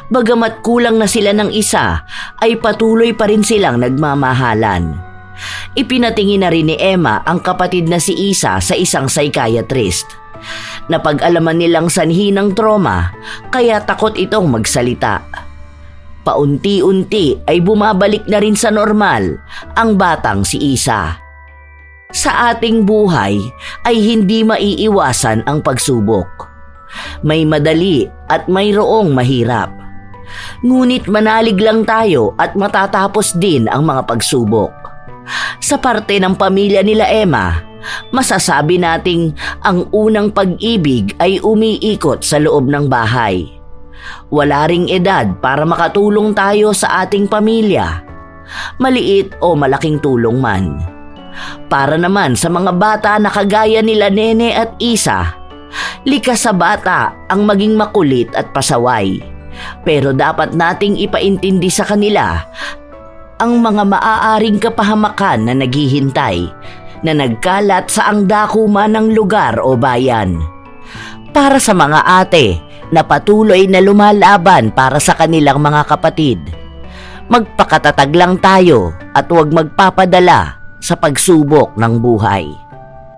Bagamat kulang na sila ng isa, ay patuloy pa rin silang nagmamahalan. Ipinatingin na rin ni Emma ang kapatid na si Isa sa isang psychiatrist. Napag-alaman nilang sanhi ng trauma, kaya takot itong magsalita. Paunti-unti ay bumabalik na rin sa normal ang batang si Isa. Sa ating buhay ay hindi maiiwasan ang pagsubok. May madali at mayroong mahirap. Ngunit manalig lang tayo at matatapos din ang mga pagsubok. Sa parte ng pamilya nila Emma, masasabi nating ang unang pag-ibig ay umiikot sa loob ng bahay. Wala ring edad para makatulong tayo sa ating pamilya, maliit o malaking tulong man. Para naman sa mga bata na kagaya nila Nene at Isa, likas sa bata ang maging makulit at pasaway. Pero dapat nating ipaintindi sa kanila ang mga maaaring kapahamakan na naghihintay, na nagkalat sa ang dakuma ng lugar o bayan. Para sa mga ate na patuloy na lumalaban para sa kanilang mga kapatid, magpakatatag lang tayo at huwag magpapadala sa pagsubok ng buhay.